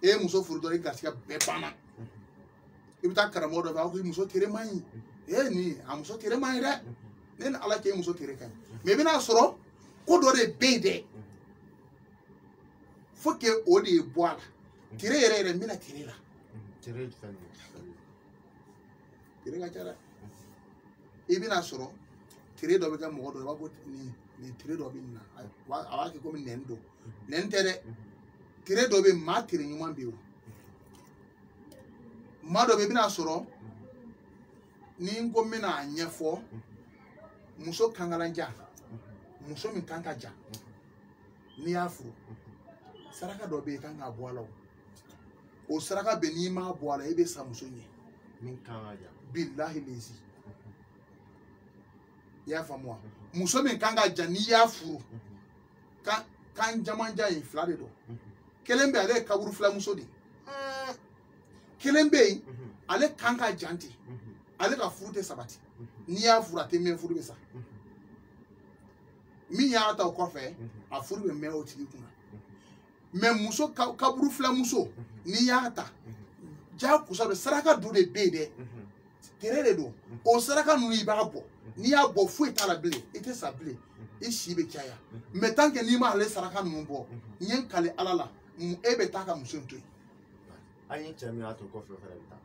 Speaker 3: e muso furu dɔrɔn i garisigɛ bɛɛ banna i bɛ taa karamɔgɔ dɔ fɛ a ko muso tere man ɲi ni a muso tere man ɲi dɛ ne ni ala cɛ muso tere ka ɲi mais i bɛna sɔrɔ ko dɔ de bɛ yen dɛ faut que o de ye bɔ a la tere yɛrɛ yɛrɛ n bɛna tere la tere ka ca dɛ i bɛna sɔrɔ tere dɔ bɛ kɛ mɔgɔ dɔ i b'a fɔ nin tere dɔ bɛ nin na a b'a kɛ komi nɛni don nɛni tɛ dɛ tere dɔ bɛ yen maa tere ɲuman bɛ yen o maa dɔ bɛ yen i bɛna sɔrɔ ni n ko n bɛna a ɲɛfɔ muso kankalanjan muso min kan ka ja n'i y'a furu saraka dɔ bɛ yen i kan k'a bɔ a la o saraka bɛ n'i m'a bɔ a la i bɛ sa muso ɲɛ min kan ka ja bilahi lezi i y'a faamu wa muso min kan ka ja n'i y'a furu kan jamanja in fila de don kelen bɛ ale ye kaburu filamuso de kelen bɛ yen ale kan ka jan ten ale ka furu tɛ sabati n'i y'a furu a tɛ mɛn furu bɛ sa min y'a ta o kɔfɛ a furu bɛ mɛn o tigi kunna mais muso kaburu filamuso n'i y'a ta jagosa bɛ saraka dɔ de bɛ yen dɛ tere de don o saraka ninnu i b'a bɔ n'i y'a bɔ foyi t'a la bilen i tɛ sa bilen i si bɛ caya mais tant que n'i ma ale saraka ninnu bɔ n ye n kale ala la e bɛ taa ka muso in to yen an ye cɛ min y'a to kɔfɛ fɛnɛ bɛ taa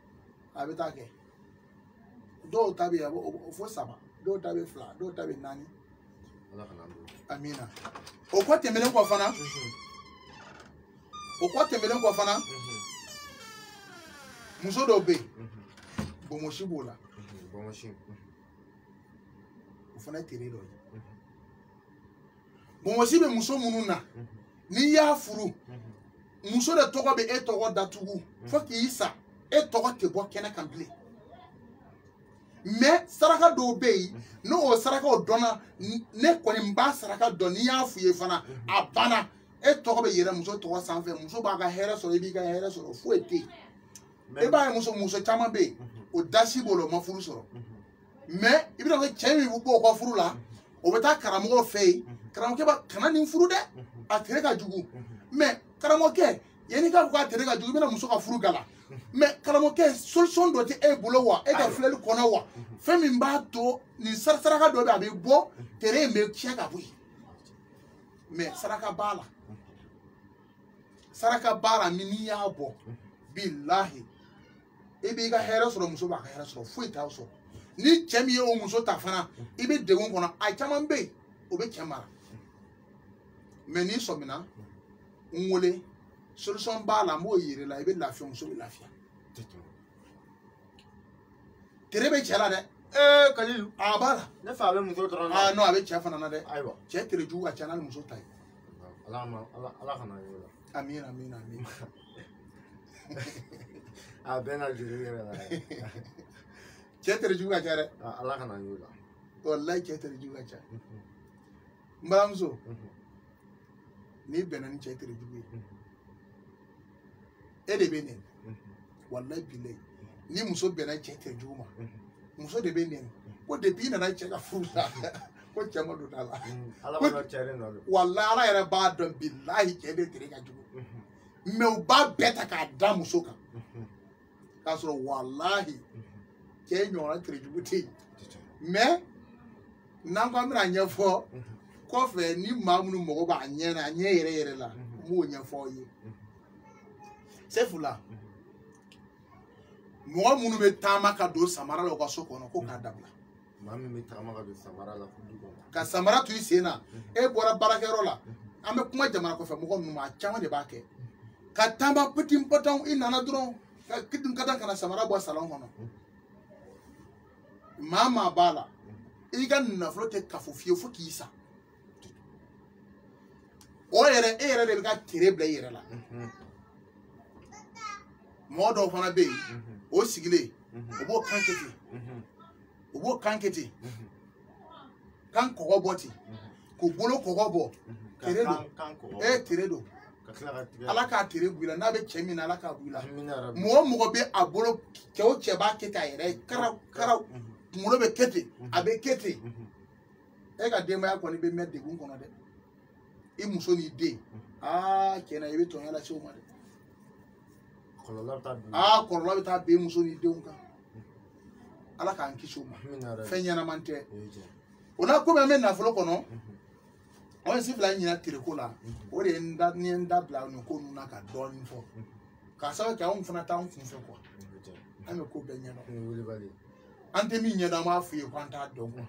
Speaker 3: a bɛ taa kɛ dɔw ta bɛ fo 3 dɔw ta bɛ 2 dɔw ta bɛ 4 amina o kɔ tɛmɛnen kɔ fana muso dɔw bɛ yen bomosi b'o la o fana ye tere dɔ ye bomosi bɛ muso minnu na n'i y'a furu muso de tɔgɔ bɛ e tɔgɔ datugu fo k'i sa e tɔgɔ tɛ bɔ kɛnɛ kan bilen mais saraka dɔw bɛ yen n'o sarakaw dɔnna ne kɔni n b'a saraka dɔn n'i y'a f'u ye fana a banna e tɔgɔ bɛ yɛlɛ muso tɔgɔ sanfɛ muso b'a ka hɛrɛ sɔrɔ i b'i ka hɛrɛ sɔrɔ foyi tɛ yen e b'a ye muso caman bɛ yen o dasi b'o la o ma furu sɔrɔ mais i bɛna fɔ cɛ min b'o ka furu la o bɛ taa karamɔgɔ fɛ yen karamɔgɔkɛ b'a kana nin furu dɛ a tere ka jugu mais karamɔgɔkɛ yanni k'a fɔ k'a tere ka jugu i bɛna muso ka furu gala mais karamɔgɔkɛ solution dɔ tɛ e bolo wa e ka filɛli kɔnɔ wa fɛn min b'a to nin saraka dɔ bɛ a bɛ bɔ tere in bɛ tiɲɛ ka bɔ yen mais saraka b'a la min n'i y'a bɔ bilahi e b'i ka hɛrɛ sɔrɔ muso b'a ka hɛrɛ sɔrɔ foyi t'a sɔrɔ ni cɛ min ye o muso ta fana i bɛ degun kɔnɔ a caman bɛ yen o bɛ cɛ mara mais n'i sɔmina n wele solution b'a la n b'o yir'i la i bɛ lafiya muso bɛ lafiya tere bɛ cɛ la dɛ Kalilu a b'a la ne fa bɛ muso dɔrɔn na non a bɛ cɛ fana na dɛ ayiwa cɛ tere jugu ka ca n'a ni muso ta ye ala kana y'o la amina a bɛɛ na joli yɛrɛ la cɛ tere jugu ka ca dɛ ala kana y'o la wallahi cɛ tere jugu ka ca n balimamuso n'i bɛnna ni cɛ tere jugu ye e de bɛ nɛni wallahi bilahi ni muso bɛnna cɛ tere jugu ma muso de bɛ nɛni ko depuis i nana cɛ ka furu la ko cɛ ma don a la wallahi ala yɛrɛ b'a dɔn bilahi cɛ de tere ka jugu mais u b'a bɛɛ ta k'a da muso kan k'a sɔrɔ wallahi cɛ ɲɔgɔnna tere jugu tɛ yen mais n'an ko an bɛna ɲɛfɔ kɔfɛ ni maa minnu mago b'a ɲɛ na a ɲɛ yɛrɛ la n b'o ɲɛfɔ aw ye sefu la mɔgɔ minnu bɛ taama ka don samara la u ka so kɔnɔ ko k'a dabila maa min bɛ taama ka don samara la ka samara to i sen na e bɔra baarakɛyɔrɔ la an bɛ kuma jamana kɔfɛ mɔgɔ ninnu ma a caman de b'a kɛ ka taama petit pɔtɔn i nana dɔrɔn ka kidun ka taa ka na samara bɔ salon kɔnɔ maa b'a la i ka nafolo tɛ kafo fiye fo k'i sa o yɛrɛ e yɛrɛ de bɛ ka tere bila i yɛrɛ la mɔgɔ dɔw fana bɛ yen o sigilen o b'o kan kɛ ten kan kɔgɔ bɔ ten k'u bolo kɔgɔ bɔ tere don tere don ala k'a tere bɔ i la n'a bɛ cɛ min na ala k'a bɔ i la mɔgɔ bɛ a bolo cɛ o cɛ b'a kɛ ten a yɛrɛ karaw kunkolo bɛ kɛ ten a bɛ kɛ ten e ka denbaya kɔni bɛ mɛn degun kɔnɔ dɛ i muso n'i den tiɲɛ na i bɛ tɔɲɔ lase o ma dɛ kɔrɔlɔ bɛ taa ben muso ni denw kan ala k'an kisi o ma fɛn ɲɛnaman tɛ o la komi an bɛ nafolo kɔnɔ o ye sifila ɲina tereko la o de ye n da bila nin ko ninnu na ka dɔɔnin fɔ k'a sababu kɛ anw fana t'anw kun fɛ kuwa an bɛ ko bɛɛ ɲɛdɔn an tɛ min ɲɛdɔn an b'a f'u ye k'an t'a dɔn kuwa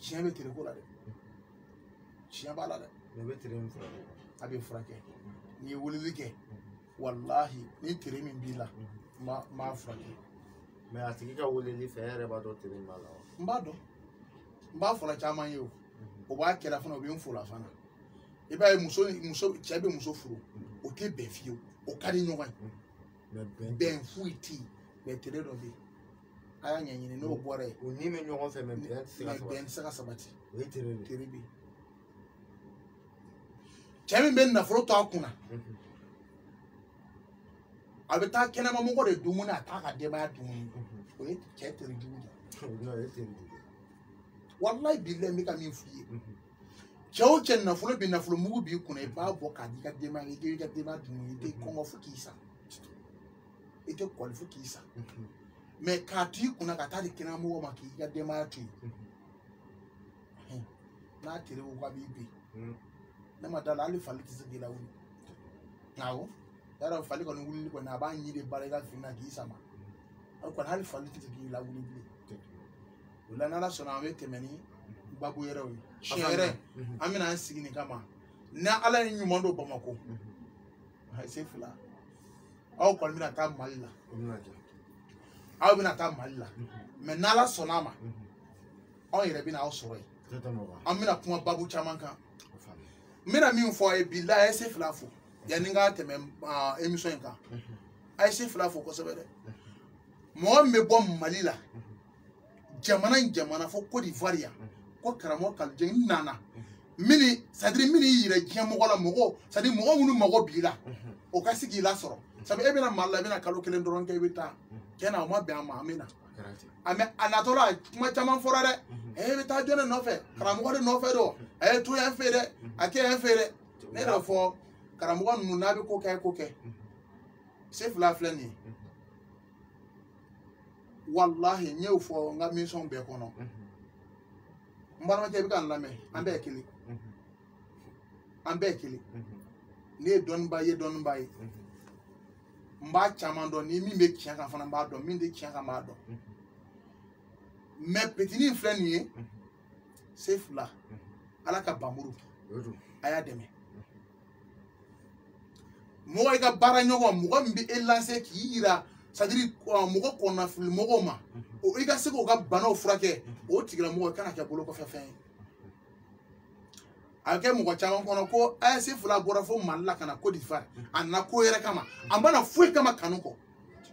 Speaker 3: tiɲɛ bɛ tereko la dɛ tiɲɛ b'a la dɛ a bɛ furakɛ n'i ye weleli kɛ walahi ni tere min b'i la n b'a furakɛ
Speaker 2: mais a tigi ka weleli fɛ e yɛrɛ b'a dɔn tere min b'a la wa
Speaker 3: n b'a dɔn n b'a fɔla caman ye o b'a kɛra fana o bɛ n fola fana i b'a ye cɛ bɛ muso furu o tɛ bɛn fiyewu o ka di ɲɔgɔn ye bɛn foyi tɛ yen mais tere dɔ bɛ yen a y'a ɲɛɲini n'o bɔra yen
Speaker 2: o ni bɛ ɲɔgɔn fɛ mais
Speaker 3: bɛn tɛ se ka sabati
Speaker 2: o ye tere
Speaker 3: bɛ yen cɛ min bɛ nafolo to a kunna a bɛ taa kɛnɛmamɔgɔ de dumuni a t'a ka denbaya dumuni o ye cɛ tere jugu de walayi bilahi n bɛ ka min f'i ye cɛ o cɛ nafolo bɛ nafolo mugu b'i kunna i b'a bɔ k'a di i ka denbaya i k'i ka denbaya dumuni i tɛ kɔngɔ fo k'i sa i tɛ kɔli fo k'i sa mais k'a to i kunna ka taa di kɛnɛmamɔgɔ ma k'i ka denbaya to yen n'a tere ko k'a b'i bin ne ma d'a la hali fali tɛ se k'i lawuli awɔ yarɔ fali kɔni wulili kɔni a b'a ɲi de baara i ka fini na k'i sama o kɔni hali fali tɛ se k'i lawuli bilen o la n'ala sɔnna an bɛ tɛmɛ ni babu yɛrɛw ye siɲɛ yɛrɛ an bɛna an sigi nin kama ni ala ye ɲuman don Bamako se fila aw kɔni bɛna taa Mali la aw bɛna taa Mali la mais n'ala sɔnna a ma anw yɛrɛ bɛna aw sɔrɔ yen an bɛna kuma babu caman kan n bɛna min fɔ a ye bilahi a ye se fila fo yanni n ka tɛmɛ émission in kan a ye se fila fo kosɛbɛ dɛ mɔgɔ min bɛ bɔ Mali la jamana fo Côte d'Ivoire yan ko karamɔgɔ Kalujɛ n nana c'est-à-dire min y'i yɛrɛ diɲɛ mɔgɔ la mɔgɔ c'est-à-dire mɔgɔ minnu mago b'i la o ka se k'i lasɔrɔ sabu e bɛna Mali la i bɛna kalo kelen dɔrɔn kɛ i bɛ taa tiɲɛna o ma bɛn an ma an bɛ na a natɔ la kuma caman fɔra dɛ e bɛ taa jɔn de nɔfɛ karamɔgɔ de nɔfɛ don a ye to yan fɛ dɛ a kɛ yan fɛ dɛ ne yɛrɛ fɔ karamɔgɔ ninnu n'a bɛ ko kɛ ko kɛ se fila filɛ nin ye walahi n y'o fɔ n ka émission bɛɛ kɔnɔ n balimakɛ i bɛ ka n lamɛn an bɛɛ ye kelen an bɛɛ ye kelen ne ye dɔnniba ye dɔnniba ye n b'a caman dɔn ni min bɛ tiɲɛ kan fana n b'a dɔn min tɛ tiɲɛ kan n b'a dɔn mais petini filɛ nin ye se fila ala ka bamuru a y'a dɛmɛ mɔgɔ i ka baara ɲɔgɔn mɔgɔ min bɛ e lancer k'i yira c'est-à-dire mɔgɔ kɔnɔnafili mɔgɔw ma i ka se k'o ka banaw furakɛ o tigilamɔgɔ kana kɛ bolo kɔfɛ fɛn ye a bɛ kɛ mɔgɔ caman kɔnɔ ko AS fila bɔra fo Mali la ka na Côte d'Ivoire a nana ko yɛrɛ kama a mana foyi kama kanu kɔ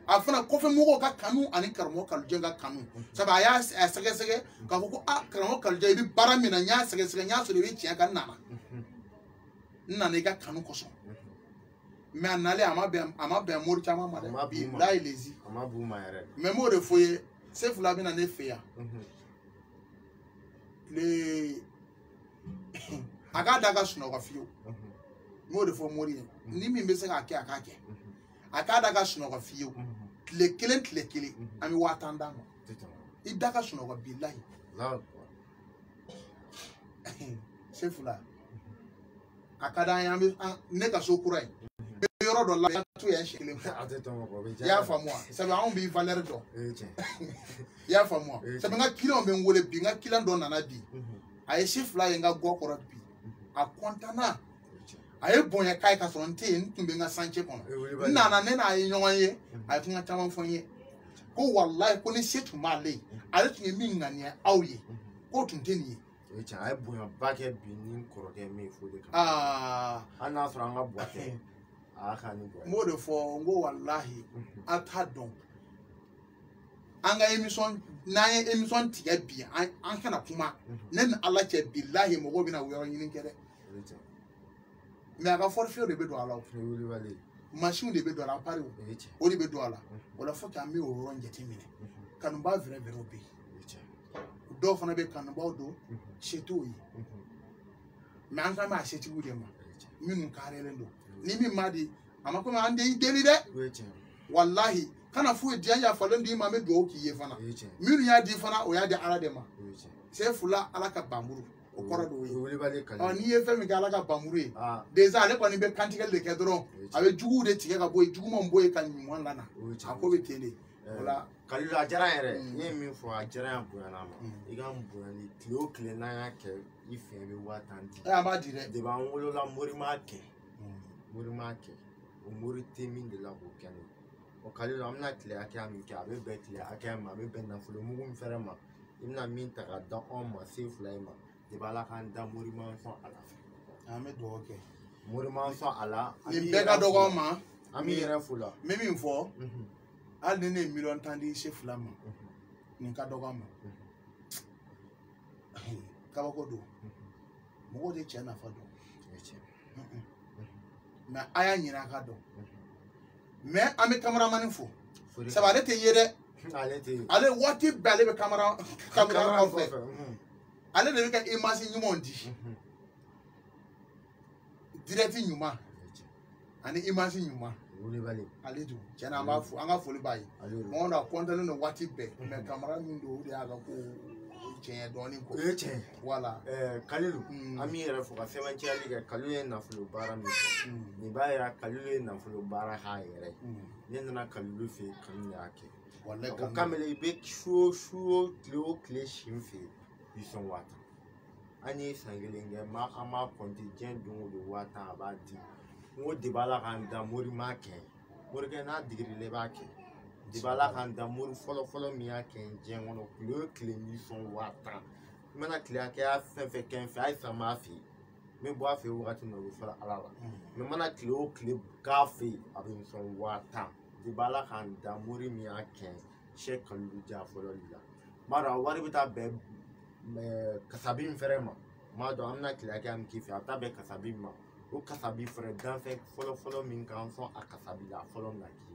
Speaker 3: a fana kɔfɛ mɔgɔw ka kanu ani karamɔgɔ Kalujɛ ka kanu sabu a y'a sɛgɛsɛgɛ k'a fɔ ko karamɔgɔ Kalujɛ i bɛ baara min na n y'a sɛgɛsɛgɛ n y'a sɔrɔ i bɛ tiɲɛ kan n nana i ka kanu kosɔn mais a nalen a ma bɛn mori caman ma dɛ bi là il hésite mais n b'o de fɔ ye se fila bɛ na ne fɛ yan a k'a da ka sunɔgɔ fiyewu n b'o de fɔ mori ye ni min bɛ se k'a kɛ a k'a kɛ a k'a da ka sunɔgɔ fiyewu tile kelen an bɛ 5000 d'a ma i da ka sunɔgɔ bilahi se fila a ka d'an ye ne ka so kura ye yɔrɔ dɔ la i ka to yan siɲɛ kelen i y'a faamu wa sabu anw b'i valeur dɔn i y'a faamu wa sabu n ka client bɛ n wele bi n ka client dɔ nana bi a ye se fila ye n ka gɔ kɔrɔ bi a content a ye bonya k'a ye ka sɔrɔ n tɛ yen n tun bɛ n ka sanche kɔnɔ n nana ne n'a ye ɲɔgɔn ye a ye kuma caman fɔ n ye ko walayi ko ni se tun b'ale ye ale tun ye min ŋaniya aw ye k'o tun tɛ nin ye
Speaker 2: a ye bonyaba kɛ bi ni kɔrɔkɛ min fo de kan hali n'a sɔrɔ an ka buwa tɛ n
Speaker 3: b'o de fɔ n ko walahi a t'a dɔn an ka émission n'an ye émission tigɛ bi an kana kuma ne ni ala cɛ bilahi mɔgɔw bɛna yɔrɔ ɲini kɛ dɛ mais a ka forfait de bɛ don a la machine de bɛ don a la appareil o de bɛ don a la o la faut que an bɛ o yɔrɔ jateminɛ kanuba vrai bɛ yen dɔw fana bɛ kanubaw don se t'o ye mais an kan bɛ a setigiw de ma minnu kaarelen don ni min m'a di ama ko an de deli de wallahi kana fu diya ya falon di ma me do ki ye fana miru ya di fana o ya di ala de ma se fula ala ka bamburu o kora do ye ni ye fe mi ka ala ka bamburu ye déjà ale ko ni be kantigel de ke dron avec jugu de tige ka boy jugu mo boy kan ni mo lana ako be tele wala
Speaker 2: Kalilu a diyara yɛrɛ n ye min fɔ a diyara yan bonyana ma i ka n bonyali tile o tile n'an y'a kɛ i fɛ bɛ 1000 di
Speaker 3: an b'a di dɛ
Speaker 2: depi an wolola mori m'a kɛ o mori tɛ min de la k'o kɛ ne o Kalilu an bɛna tile hakɛya min kɛ a bɛ bɛn tile hakɛya ma a bɛ bɛn nafolo mugu min fɛnɛ ma i bɛna min ta ka da anw ma se fila in ma depi ala k'an da mori ma sɔn a la fɛ
Speaker 3: an bɛ dugawu kɛ
Speaker 2: mori ma sɔn a la
Speaker 3: nin bɛɛ ka dɔgɔ an ma
Speaker 2: an b'i yɛrɛ fo la
Speaker 3: n bɛ min fɔ hali ni ne ye miliyɔn 10 di se fila ma nin ka dɔgɔ an ma kabako don mɔgɔw de cɛ nafa dɔn mais a y'a ɲini a ka dɔn mais an bɛ kamaramani fo sabu ale tɛ ye dɛ ale waati bɛɛ ale bɛ kamera aw fɛ ale de bɛ ka image ɲumanw di direct ɲuman ani image ɲuman ale don tiɲɛna an b'a fo an ka foli b'a ye mɔgɔw na kɔntɛnen don waati bɛɛ mais kamera min don o de y'a ka ko tiɲɛ dɔɔnin ko voilà
Speaker 2: Kalilu an b'i yɛrɛ fo ka sɛbɛncɛyali kɛ Kalilu ye nafolo baara min kɛ nin b'a yira Kalilu ye nafolo baara k'a yɛrɛ ye ne nana Kalilu fɛ yen Kalilu de y'a kɛ ko Kamele i bɛ su o tile o tile si n fɛ yen i sɔn 1000 an ye san kelen kɛ an m'a kɔnti diɲɛ don o don 1000 a b'a di n ko depi ala k'an da mori m'a kɛ morikɛ n'a digirila i b'a kɛ depi ala k'an da mori fɔlɔ min y'a kɛ diɲɛ kɔnɔ tile o tile n b'i sɔn 1000 n mana tile hakɛya fɛn fɛn kɛ n fɛ halisa n b'a fɛ yen n bɛ bɔ a fɛ yen wagati min na o bɛ fɔra ala la mais n mana tile o tile k'a fɛ yen a bɛ n sɔn 1000 depi ala k'an da mori min y'a kɛ Sɛki Kalilu Jara fɔlɔ de la n b'a dɔn a wari bɛ taa bɛn kasabi min fɛnɛ ma n b'a dɔn an bɛna tile hakɛya min k'i fɛ a bɛ taa bɛn kasabi min ma o kasabi fɛnɛ danfɛn fɔlɔ min k'an sɔn a kasabi la a fɔlɔ na k'i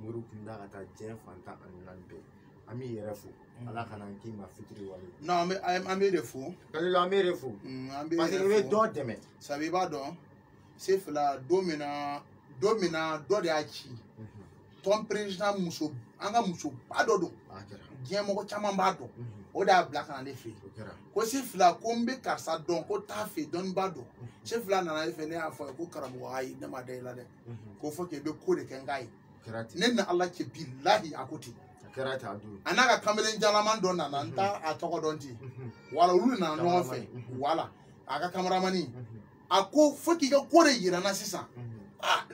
Speaker 2: mori kun da ka taa diɲɛ fantan ani naani bɛɛ an b'i yɛrɛ fo ala kana n k'i ma fitiri wale
Speaker 3: non an bɛ de fo
Speaker 2: Kalilu an bɛ de fo parce que i bɛ dɔ dɛmɛ
Speaker 3: sabu i b'a dɔn se fila don min na dɔ de y'a ci tɔn président muso an ka musoba dɔ don diɲɛ mɔgɔ caman b'a dɔn o de y'a bila ka na ne fɛ yen ko se fila ko n bɛ karisa dɔn ko t'a fɛ dɔnniba dɔn se fila nana ne fɛ ne y'a fɔ ko karamɔgɔ ayi ne ma da i la dɛ ko fɔ k'i bɛ ko de kɛ n k'a ye ne ni ala cɛ bilahi a ko ten a n'a ka kamalen jalaman dɔ nana n t'a a tɔgɔ dɔn ten wala olu nana ɲɔgɔn fɛ wala a ka kamaramani a ko fo k'i ka ko de yira n na sisan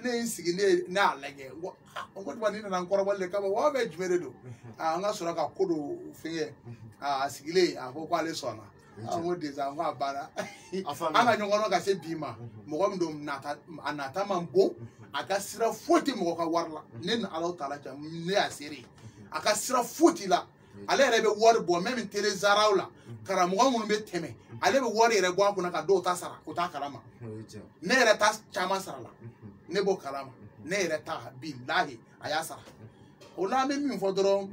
Speaker 3: ne ye n sigi ne y'a lajɛ n ko tuma ni nana n kɔrɔbɔli de kama wa bɛ jumɛn de don an ka sɔrɔ ka ko dɔ fɛngɛ a sigilen a ko k'ale sɔnna an ko déjà n ko a banna an ka ɲɔgɔn dɔn ka se bi ma mɔgɔ min don a nata man bon a ka sira foyi tɛ mɔgɔ ka wari la ne ni Alahu taala cɛ ne y'a seere a ka sira foyi t'i la ale yɛrɛ bɛ wari bɔ même télé zaraw la karamɔgɔ minnu bɛ tɛmɛ ale bɛ wari yɛrɛ bɔ a kunna ka dɔw ta sara o t'a kalama ne yɛrɛ ta caman sara la ne b'o kalama ne yɛrɛ ta bilahi a y'a sara o la an bɛ min fɔ dɔrɔn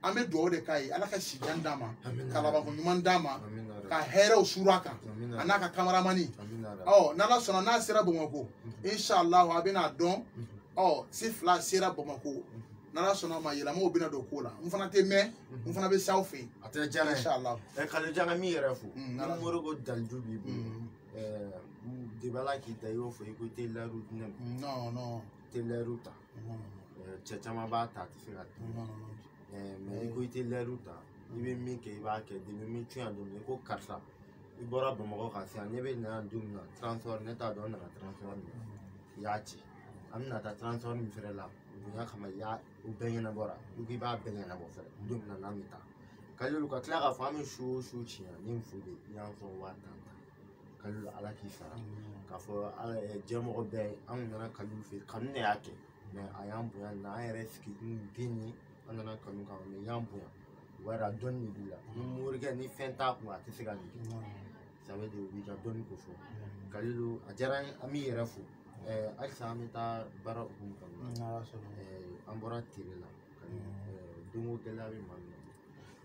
Speaker 3: an bɛ dugawu de k'a ye ala ka sijan d'a ma ka labanko ɲuman d'a ma ka hɛrɛw suru a kan a n'a ka kamaramani n'ala sɔnna n'a sera Bamakɔ inshallah a bɛna dɔn si fila sera Bamakɔ n'ala sɔnna ma yɛlɛmaw bɛna don ko la n fana tɛ mɛn n fana bɛ s'aw fɛ yen
Speaker 2: a tɛ diya
Speaker 3: inshallah
Speaker 2: Kalilu Jara min yɛrɛ fo ni mori ko daliju b'i bolo depi ala k'i da i y'o fɔ i ko i tɛ layiru di ne ma
Speaker 3: non
Speaker 2: i tɛ layiru ta cɛ caman b'a ta a tɛ se ka ta mais i ko i tɛ layiru ta i bɛ min kɛ i b'a kɛ depi min tun y'a don i ko karisa i bɔra Bamakɔ ka se yan ne bɛ na yan don min na transport ne t'a dɔn n nana transport min na i y'a ci an bɛna taa transport min fɛnɛ la bonya kama i y'a o bɛɛ ɲɛnabɔra i ko i b'a bɛɛ ɲɛnabɔ fɛnɛ don min na n'an bɛ taa Kalilu ka tila k'a fɔ an bɛ su o su ci yan ne ye n fo de i y'an sɔn 1000 Kalilu ala k'i sara k'a fɔ diɲɛmɔgɔ bɛɛ an kun nana Kalilu fɛ kanu de y'a kɛ mais a y'an bonya na an yɛrɛ sigi den ye an nana kanu kama mais y'an bonya o yɛrɛ a dɔnni de b'i la ni morikɛ ni fɛn t'a kun a tɛ se ka nin kɛ ça veut dire o b'i ka dɔnni ko fɔ Kalilu a diyara an ye an b'i yɛrɛ fo halisa an bɛ taa baara hukumu kɔnɔna na an bɔra tere la don o gɛlɛya bɛ maa min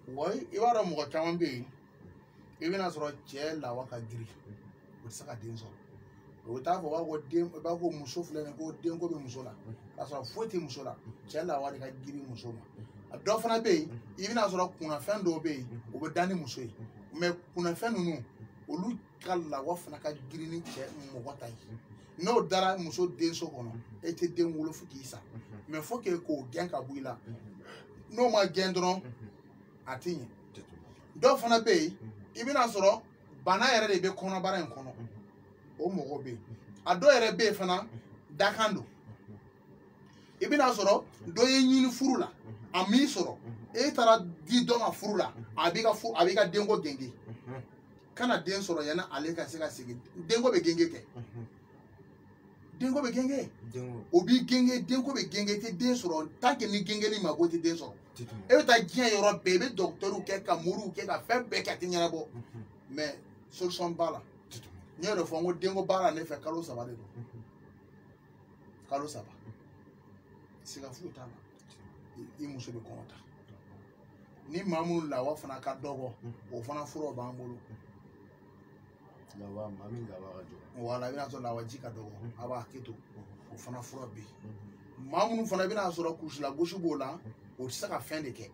Speaker 2: na
Speaker 3: wa i b'a dɔn mɔgɔ caman bɛ yen i bɛna sɔrɔ cɛ lawa ka girin o tɛ se ka den sɔrɔ o t'a fɔ b'a ko den b'a ko muso filɛ nin ko denko bɛ muso la k'a sɔrɔ foyi tɛ muso la cɛ lawale ka girin muso ma a dɔ fana bɛ yen i bɛna sɔrɔ kunnafɛn dɔw bɛ yen o bɛ da ni muso ye mɛ kunnafɛn ninnu olu ka lawa fana ka girin ni cɛ mɔgɔ ta ye n'o dara muso denso kɔnɔ e tɛ den wolo fo k'i sa mɛ fo k'o gɛn ka bɔ i la n'o ma gɛn dɔrɔn a tɛ ɲɛ dɔw fana bɛ yen i bɛna sɔrɔ bana yɛrɛ de bɛ kɔnɔbara in kɔnɔ o mɔgɔ bɛ yen a dɔw yɛrɛ bɛ yen fana dakan don i bɛna sɔrɔ dɔ ye ɲini furu la a m'i sɔrɔ e taara di dɔ ma furu la a b'i ka denko gɛngɛ kana den sɔrɔ yanni ale ka se ka sigi denko bɛ gɛngɛ kɛ denko bɛ gɛngɛ o b'i gɛngɛ denko bɛ gɛngɛ i tɛ den sɔrɔ tant que ni gɛngɛli ma bɔ i tɛ den sɔrɔ e bɛ taa diɲɛ yɔrɔ bɛɛ i bɛ dɔgɔtɔrɔw kɛ ka moriw kɛ ka fɛn bɛɛ kɛ a tɛ ɲɛnabɔ mɛ solution b'a la n y'o de fɔ n ko denko baara ne fɛ kalo 3 de don kalo 3 siga foyi t'a la i muso bɛ kɔnɔ ta ni maa minnu lawa fana ka dɔgɔ o fana furaw b'an bolo
Speaker 2: lawa maa min lawa ka jɔ
Speaker 3: wala i bɛna sɔrɔ lawaji ka dɔgɔ a b'a hakɛ to o fana fura bɛ yen maa minnu fana i bɛna sɔrɔ kusila gosi b'o la o tɛ se ka fɛn de kɛ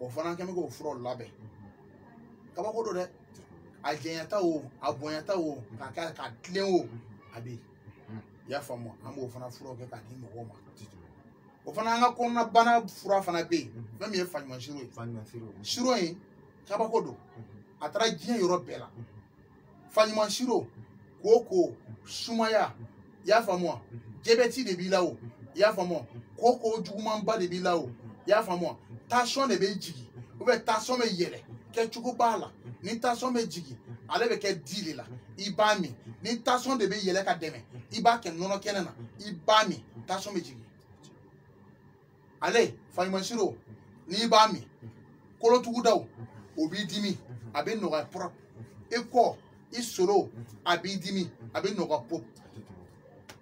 Speaker 3: o fana kɛn bɛ k'o furaw labɛn kabako don dɛ a jɛnyata o a bonyata o ka tilen o a bɛ yen i y'a faamu an b'o fana furaw kɛ k'a di mɔgɔw ma o fana an ka kɔnɔna bana fura fana bɛ yen fɛn min ye faɲumansiro ye siro in kabako don a taara diɲɛ yɔrɔ bɛɛ la faɲumansiro koko sumaya i y'a faamu wa jabɛti de b'i la o i y'a faamu wa koko jugumanba de b'i la o i y'a faamu wa tension de bɛ jigin ou bien tension bɛ yɛlɛ kɛcogo b'a la ni tension bɛ jigin ale bɛ kɛ di de la i b'a min ni tension de bɛ yɛlɛ ka dɛmɛ i b'a kɛ nɔnɔ kɛnɛ na i b'a min tension bɛ jigin ale faɲumansiro n'i b'a min kolotugudaw o b'i dimi a bɛ nɔgɔya pɔrɔ i kɔ i solo a b'i dimi a bɛ nɔgɔya pop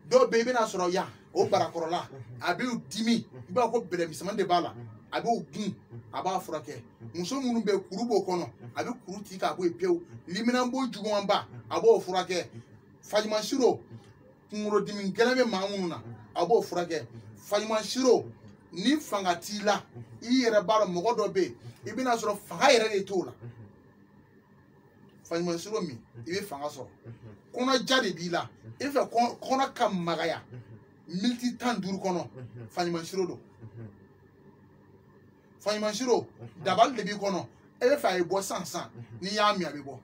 Speaker 3: dɔw bɛ yen i bɛna sɔrɔ yan o barakɔrɔla a b'u dimi i b'a fɔ ko bɛlɛmisɛnnin de b'a la a b'o gun a b'a furakɛ muso minnu bɛ kuru b'o kɔnɔ a bɛ kuru ci k'a bɔ yen pewu liminanbo jugumanba a b'o furakɛ faɲumansiro kunkolodimi gɛlɛn bɛ maa minnu na a b'o furakɛ faɲumansiro ni fanga t'i la i yɛrɛ b'a dɔn mɔgɔ dɔ bɛ yen i bɛna sɔrɔ fanga yɛrɛ de t'o la faɲumansiro min i bɛ fanga sɔrɔ kɔnɔja de b'i la i fɛ kɔnɔ ka magaya miniti 15 kɔnɔ faɲumansiro don faɲumansiro dabali de b'i kɔnɔ e bɛ fɛ a ye bɔ sisan n'i y'a min a bɛ bɔ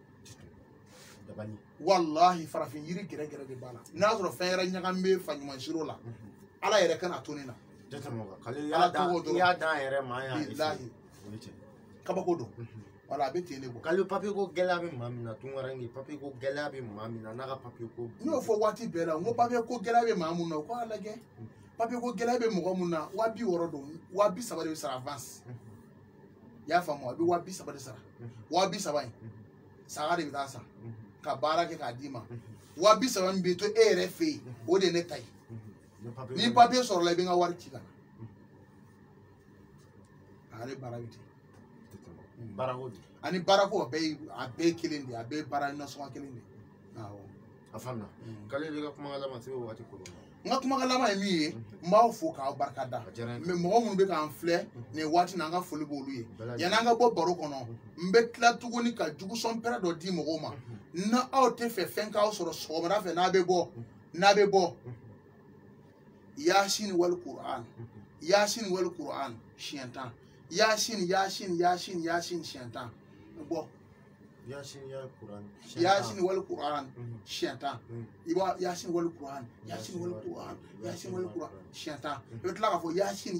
Speaker 3: walahi farafin yiri gɛrɛgɛrɛ de b'a la n'a sɔrɔ fɛn yɛrɛ ɲagami bɛ faɲumansiro la ala yɛrɛ kana to ne na
Speaker 2: y'a dan yɛrɛ ma
Speaker 3: bilahi kabako don wala a bɛ ten de bɔ
Speaker 2: kali papiye ko gɛlɛya bɛ maa min na tunkaranke papiye ko gɛlɛya bɛ maa min na n'a ka papiye ko
Speaker 3: n y'o fɔ waati bɛɛ la n ko papiye ko gɛlɛya bɛ maa mun na o k'a lajɛ papiye ko gɛlɛya bɛ mɔgɔ mun na 60 don 30 de bɛ sara avance i y'a faamu a bɛ 30 de sara 30 in saga de bɛ taa san ka baara kɛ k'a d'i ma 30 min bɛ to e yɛrɛ fɛ yen o de ye ne ta ye ni papiye sɔrɔla i bɛ n ka wari ci ka na ale baara bɛ ten ani baarako a bɛɛ ye kelen de ye a bɛɛ ye baara nasɔngɔ kelen de ye awɔ
Speaker 2: a faamuya k'ale bɛ ka kumakan laban se o waati kɔnɔ
Speaker 3: n ka kumakan laban ye min ye n b'aw fo k'aw barika da mɛ mɔgɔ minnu bɛ k'an filɛ nin waati na an ka foli b'olu ye yanni an ka bɔ baro kɔnɔ n bɛ tila tuguni ka jugusɔn pɛrɛ dɔ di mɔgɔw ma na aw tɛ fɛ fɛn k'aw sɔrɔ sɔgɔmada fɛ n'a bɛ bɔ yasin wal Qur'an yasin wal Qur'an siɲɛ 10 yasin siɲɛ 10 bɔ yasin wal Qur'an siɲɛ 10 i b'a yasin wal Qur'an siɲɛ 10 i bɛ tila k'a fɔ yasin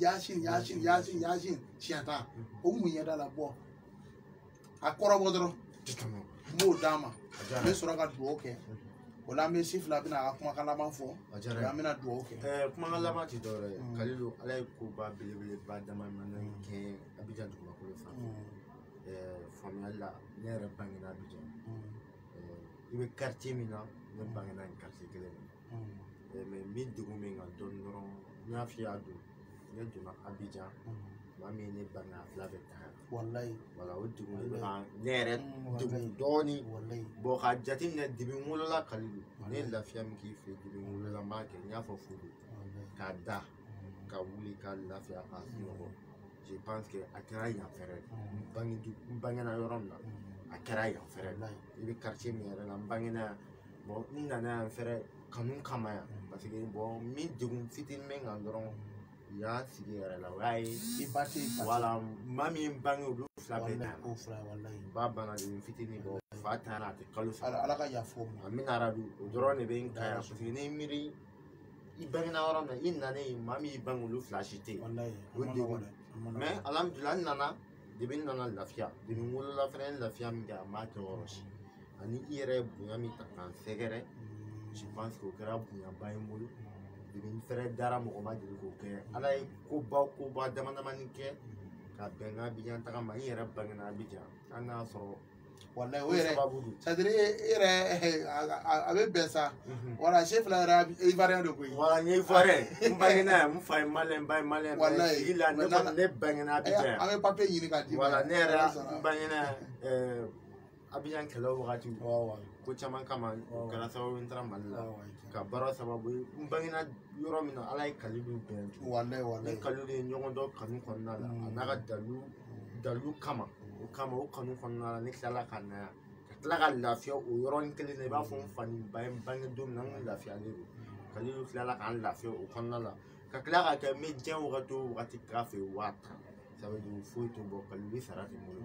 Speaker 3: siɲɛ 10 o mun ɲɛda la bɔ a kɔrɔbɔ dɔrɔn n b'o d'a ma n bɛ sɔrɔ ka dugawu kɛ o la an bɛ si fila bɛna a ka kumakan laban fɔ an bɛna dugawu kɛ
Speaker 2: kumakan laban tɛ dɔwɛrɛ ye Kalilu ala ye koba belebeleba damadɔ kɛ Abijan dugumakolo fan faamuyali la ne yɛrɛ bangena Abijan i bɛ quartier min na ne bangena nin quartier kelen na mais n bɛ degun min kan dɔɔnin dɔrɔn n y'a f'i y'a don ne donna Abijan mami ne bana fila bɛ taa
Speaker 3: wallahi
Speaker 2: wala o dugu de bɛ ka ne yɛrɛ degun dɔɔni bon ka jateminɛ debi n wolola Kalilu ne ye lafiya min k'i fɛ debi n wolola n b'a kɛ n y'a fɔ fu k'a da ka wuli ka lafiya ka sunɔgɔ je pense que a kɛra yan fɛrɛ n bangena yɔrɔ min na a kɛra yan fɛrɛ i bɛ quartier min yɛrɛ la n bangena yan bon n nana yan fɛrɛ kanu kama yan parce que bon min degun fitinin bɛ n kan dɔrɔn u y'a sigi yɛrɛ la o y'a ye voilà maa min bange olu fila bɛɛ ta ba bana de fitinin bɔ fa taara a tɛ kalo saba
Speaker 3: ala ka yafo
Speaker 2: a min arabi o dɔrɔn de bɛ n kan yan parce que ne miiri i bangena yɔrɔ min na i nanen maa min y'i bange olu fila si tɛ yen o degun mais alhamdulilah n nana debi n nana lafiya debi n wolola fɛnɛ n lafiya min kɛ a m'a kɛ yɔrɔ si ani i yɛrɛ ye bonya min ta k'an sɛgɛrɛ je pense que o kɛra bonyaba ye n bolo debi n fɛrɛ dara mɔgɔ ma deli k'o kɛ ala ye koba dama damani kɛ ka bɛn n ka Abidjan taga ma n yɛrɛ bangena Abidjan hali n'a sɔrɔ
Speaker 3: wallahi o yɛrɛ c'est-à-dire e yɛrɛ a bɛ bɛn sa wala chef la yɛrɛ ivoirien de koyi
Speaker 2: wala n ye ivoirien n bangena yan n fa ye malien n ba ye malien sigi la ne kɔni ne bangena Abidjan
Speaker 3: an bɛ papier ɲini ka d'i ma
Speaker 2: wala ne yɛrɛ n bangena Abidjan kɛlɛ wagati ko caman kama o kɛra sababu n taara Mali la ka baara sababu ye n bangena yɔrɔ min na ala ye Kalilu bɛn ne Kalilu ye ɲɔgɔn dɔn kanu kɔnɔna la a n'a ka dalu kama o kanu kɔnɔna la ne tilala ka na yan ka tila ka lafiya o yɔrɔnin kelen na i b'a fɔ n fa ni ba ye n bange don min na n lafiyalen don Kalilu tilala k'an lafiya o kɔnɔna la ka tila ka kɛ n bɛ diɲɛ wagati o wagati k'a fɛ 1000 ça veut dire foyi t'o bɔ Kalilu i sara tɛ n bolo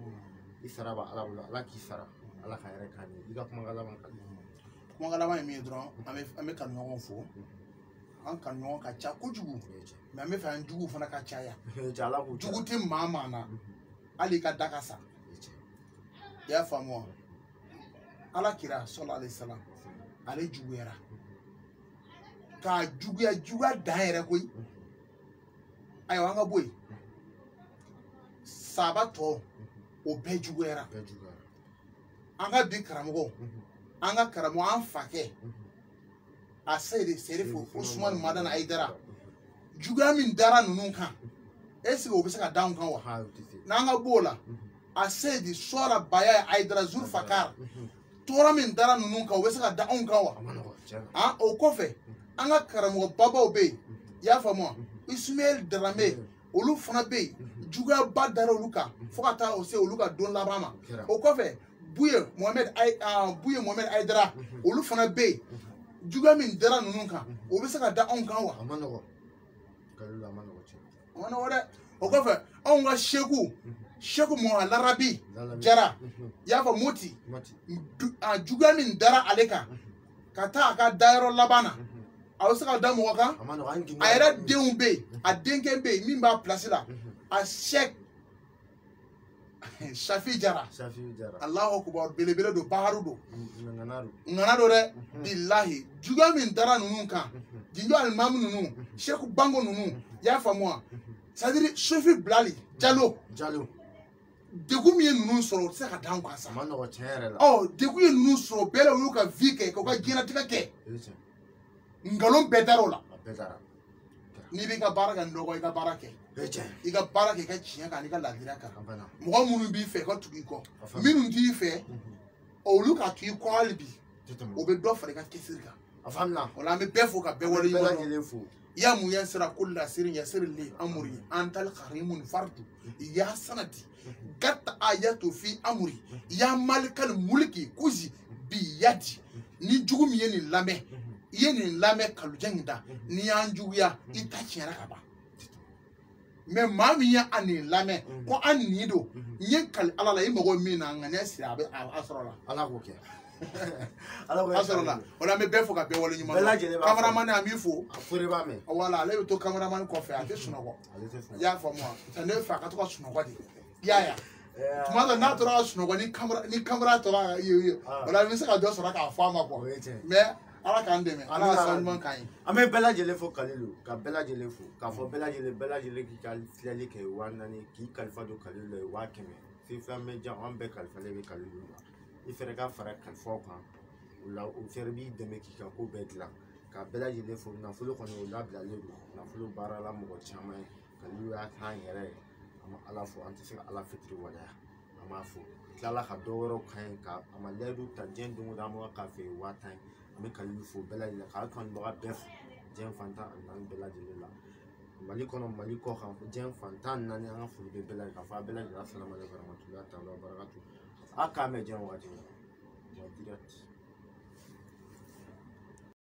Speaker 2: i sara b'a ala bolo ala k'i sara ala ka yɛrɛ k'a ɲɛ i ka kumakan laban Kalilu
Speaker 3: kumakan laban ye min ye dɔrɔn an bɛ kanuɲɔgɔn fo an kanuɲɔgɔn ka ca kojugu mais an bɛ fɛ an jugu fana ka caya jugu tɛ maa na hali i ka da ka sa i y'a faamu wa ala kira sallallahu alaihi wasallam ale juguyara ka juguya dan yɛrɛ koyi ayiwa an ka bɔ yen saba tɔ o bɛɛ juguyara an ka bi karamɔgɔ an ka karamɔgɔ an fakɛ a Serifu Usman Madan Aidara juguya min dara ninnu kan est-ce que o bɛ se ka d'anw kan wa n'an ka b'o la a Seydi Sora Baya Aidara Zulfakar tɔɔrɔ min dara ninnu kan o bɛ se ka d'anw kan wa o kɔfɛ an ka karamɔgɔ babaw bɛ yen i y'a faamu wa Ismaël Darame olu fana bɛ yen juguyaba dara olu kan fo ka taa se olu ka don laban ma o kɔfɛ Buye Mohamed Aidara olu fana bɛ yen juguya min dara ninnu kan o bɛ se ka da anw kan wa a ma nɔgɔ dɛ o kɔfɛ anw ka Sheku Mohamed Larabi Jara i y'a fɔ Moti juguya min dara ale kan ka taa a ka dayɔrɔ laban na a bɛ se ka da mɔgɔ kan a yɛrɛ denw bɛ yen a denkɛ bɛ yen min b'a place la a Sheikh Shafi Jara Allahu Akbar belebele don baharu don ŋana don dɛ bilahi juguya min dara ninnu kan Jinjo Alimamu ninnu Sheikh Bango ninnu i y'a faamu wa c'est-à-dire Sofi Bilali Jalo degun min ye ninnu sɔrɔ o tɛ se ka d'anw kan sa degun ye ninnu sɔrɔ bɛɛ la u y'u ka vie kɛ k'u ka diɲɛlatigɛ kɛ nkalon bɛɛ dara o la n'i b'i ka baara kɛ nɔgɔ i ka baara kɛ i ka baara kɛ i ka tiɲɛ kan n'i ka ladiriya kan mɔgɔ minnu b'i fɛ ka tugu i kɔ minnu t'i fɛ olu ka to i kɔ hali bi o bɛ dɔ fara i ka cɛsiri kan o la an bɛ bɛɛ fo ka bɛɛ wale ɲɔgɔn dɔn ya mun yansira kulla sirin yasir li amri antal karimun fardu ya sanati gatta ayatu fi amri ya malikal mulki kuzi bi yadi ni jugu min ye nin lamɛn i ye nin lamɛn kalujan in da n'i y'an juguya i ta tiɲɛna ka ban mais maa min ye a nin lamɛn ko an nin don n ye kali ala la i mago min na ŋaniya siri a sɔrɔ la ala k'o kɛ a sɔrɔ la o la an bɛ bɛɛ fo ka bɛɛ wale ɲuman dɔn kameramani an b'i fo wala ale bɛ to kameramani kɔfɛ a tɛ sunɔgɔ i y'a faamu wa ne fɛ a ka to ka sunɔgɔ de i y'a ye tuma dɔ n'a tora ka sunɔgɔ ni kamera tora ye o la i bɛ se ka dɔ sɔrɔ k'a fɔ a ma quoi mais ala k'an dɛmɛ ala ka sɔn ɲuman k'an ye
Speaker 2: an bɛ bɛɛ lajɛlen fo Kalilu ka bɛɛ lajɛlen fo k'a fɔ bɛɛ lajɛlen k'i ka filɛli kɛ 4000 k'i kalifa don Kalilu la 500 fi fɛn bɛ diya an bɛɛ kalifalen bɛ Kalilu la i fɛnɛ ka fara kalifaw kan o la o fɛnɛ b'i dɛmɛ k'i ka ko bɛɛ dilan ka bɛɛ lajɛlen fo nafolo kɔni o labilalen don nafolo baara la mɔgɔ caman ye Kalilu y'a k'an yɛrɛ ye a ama ala fo an tɛ se ka ala fitiri waleya an b'a fo tilala ka dɔ wɛrɛw ka ɲi ka a ma layidu ta diɲɛ don o don an bɛ ka feere 1000 an bɛ kalilu fo bɛɛ lajɛlen k'a kanubaga bɛɛ fo diɲɛ fantan ani naani bɛɛ lajɛlen la mali kɔnɔ mali kɔ kan diɲɛ fantan naani an ka foli bɛ bɛɛ lajɛlen k'a fɔ a bɛɛ lajɛlen assalamu alaikum warahmatullahi ta'ala wabarakatuh a k'a mɛn diɲɛ waati min na direct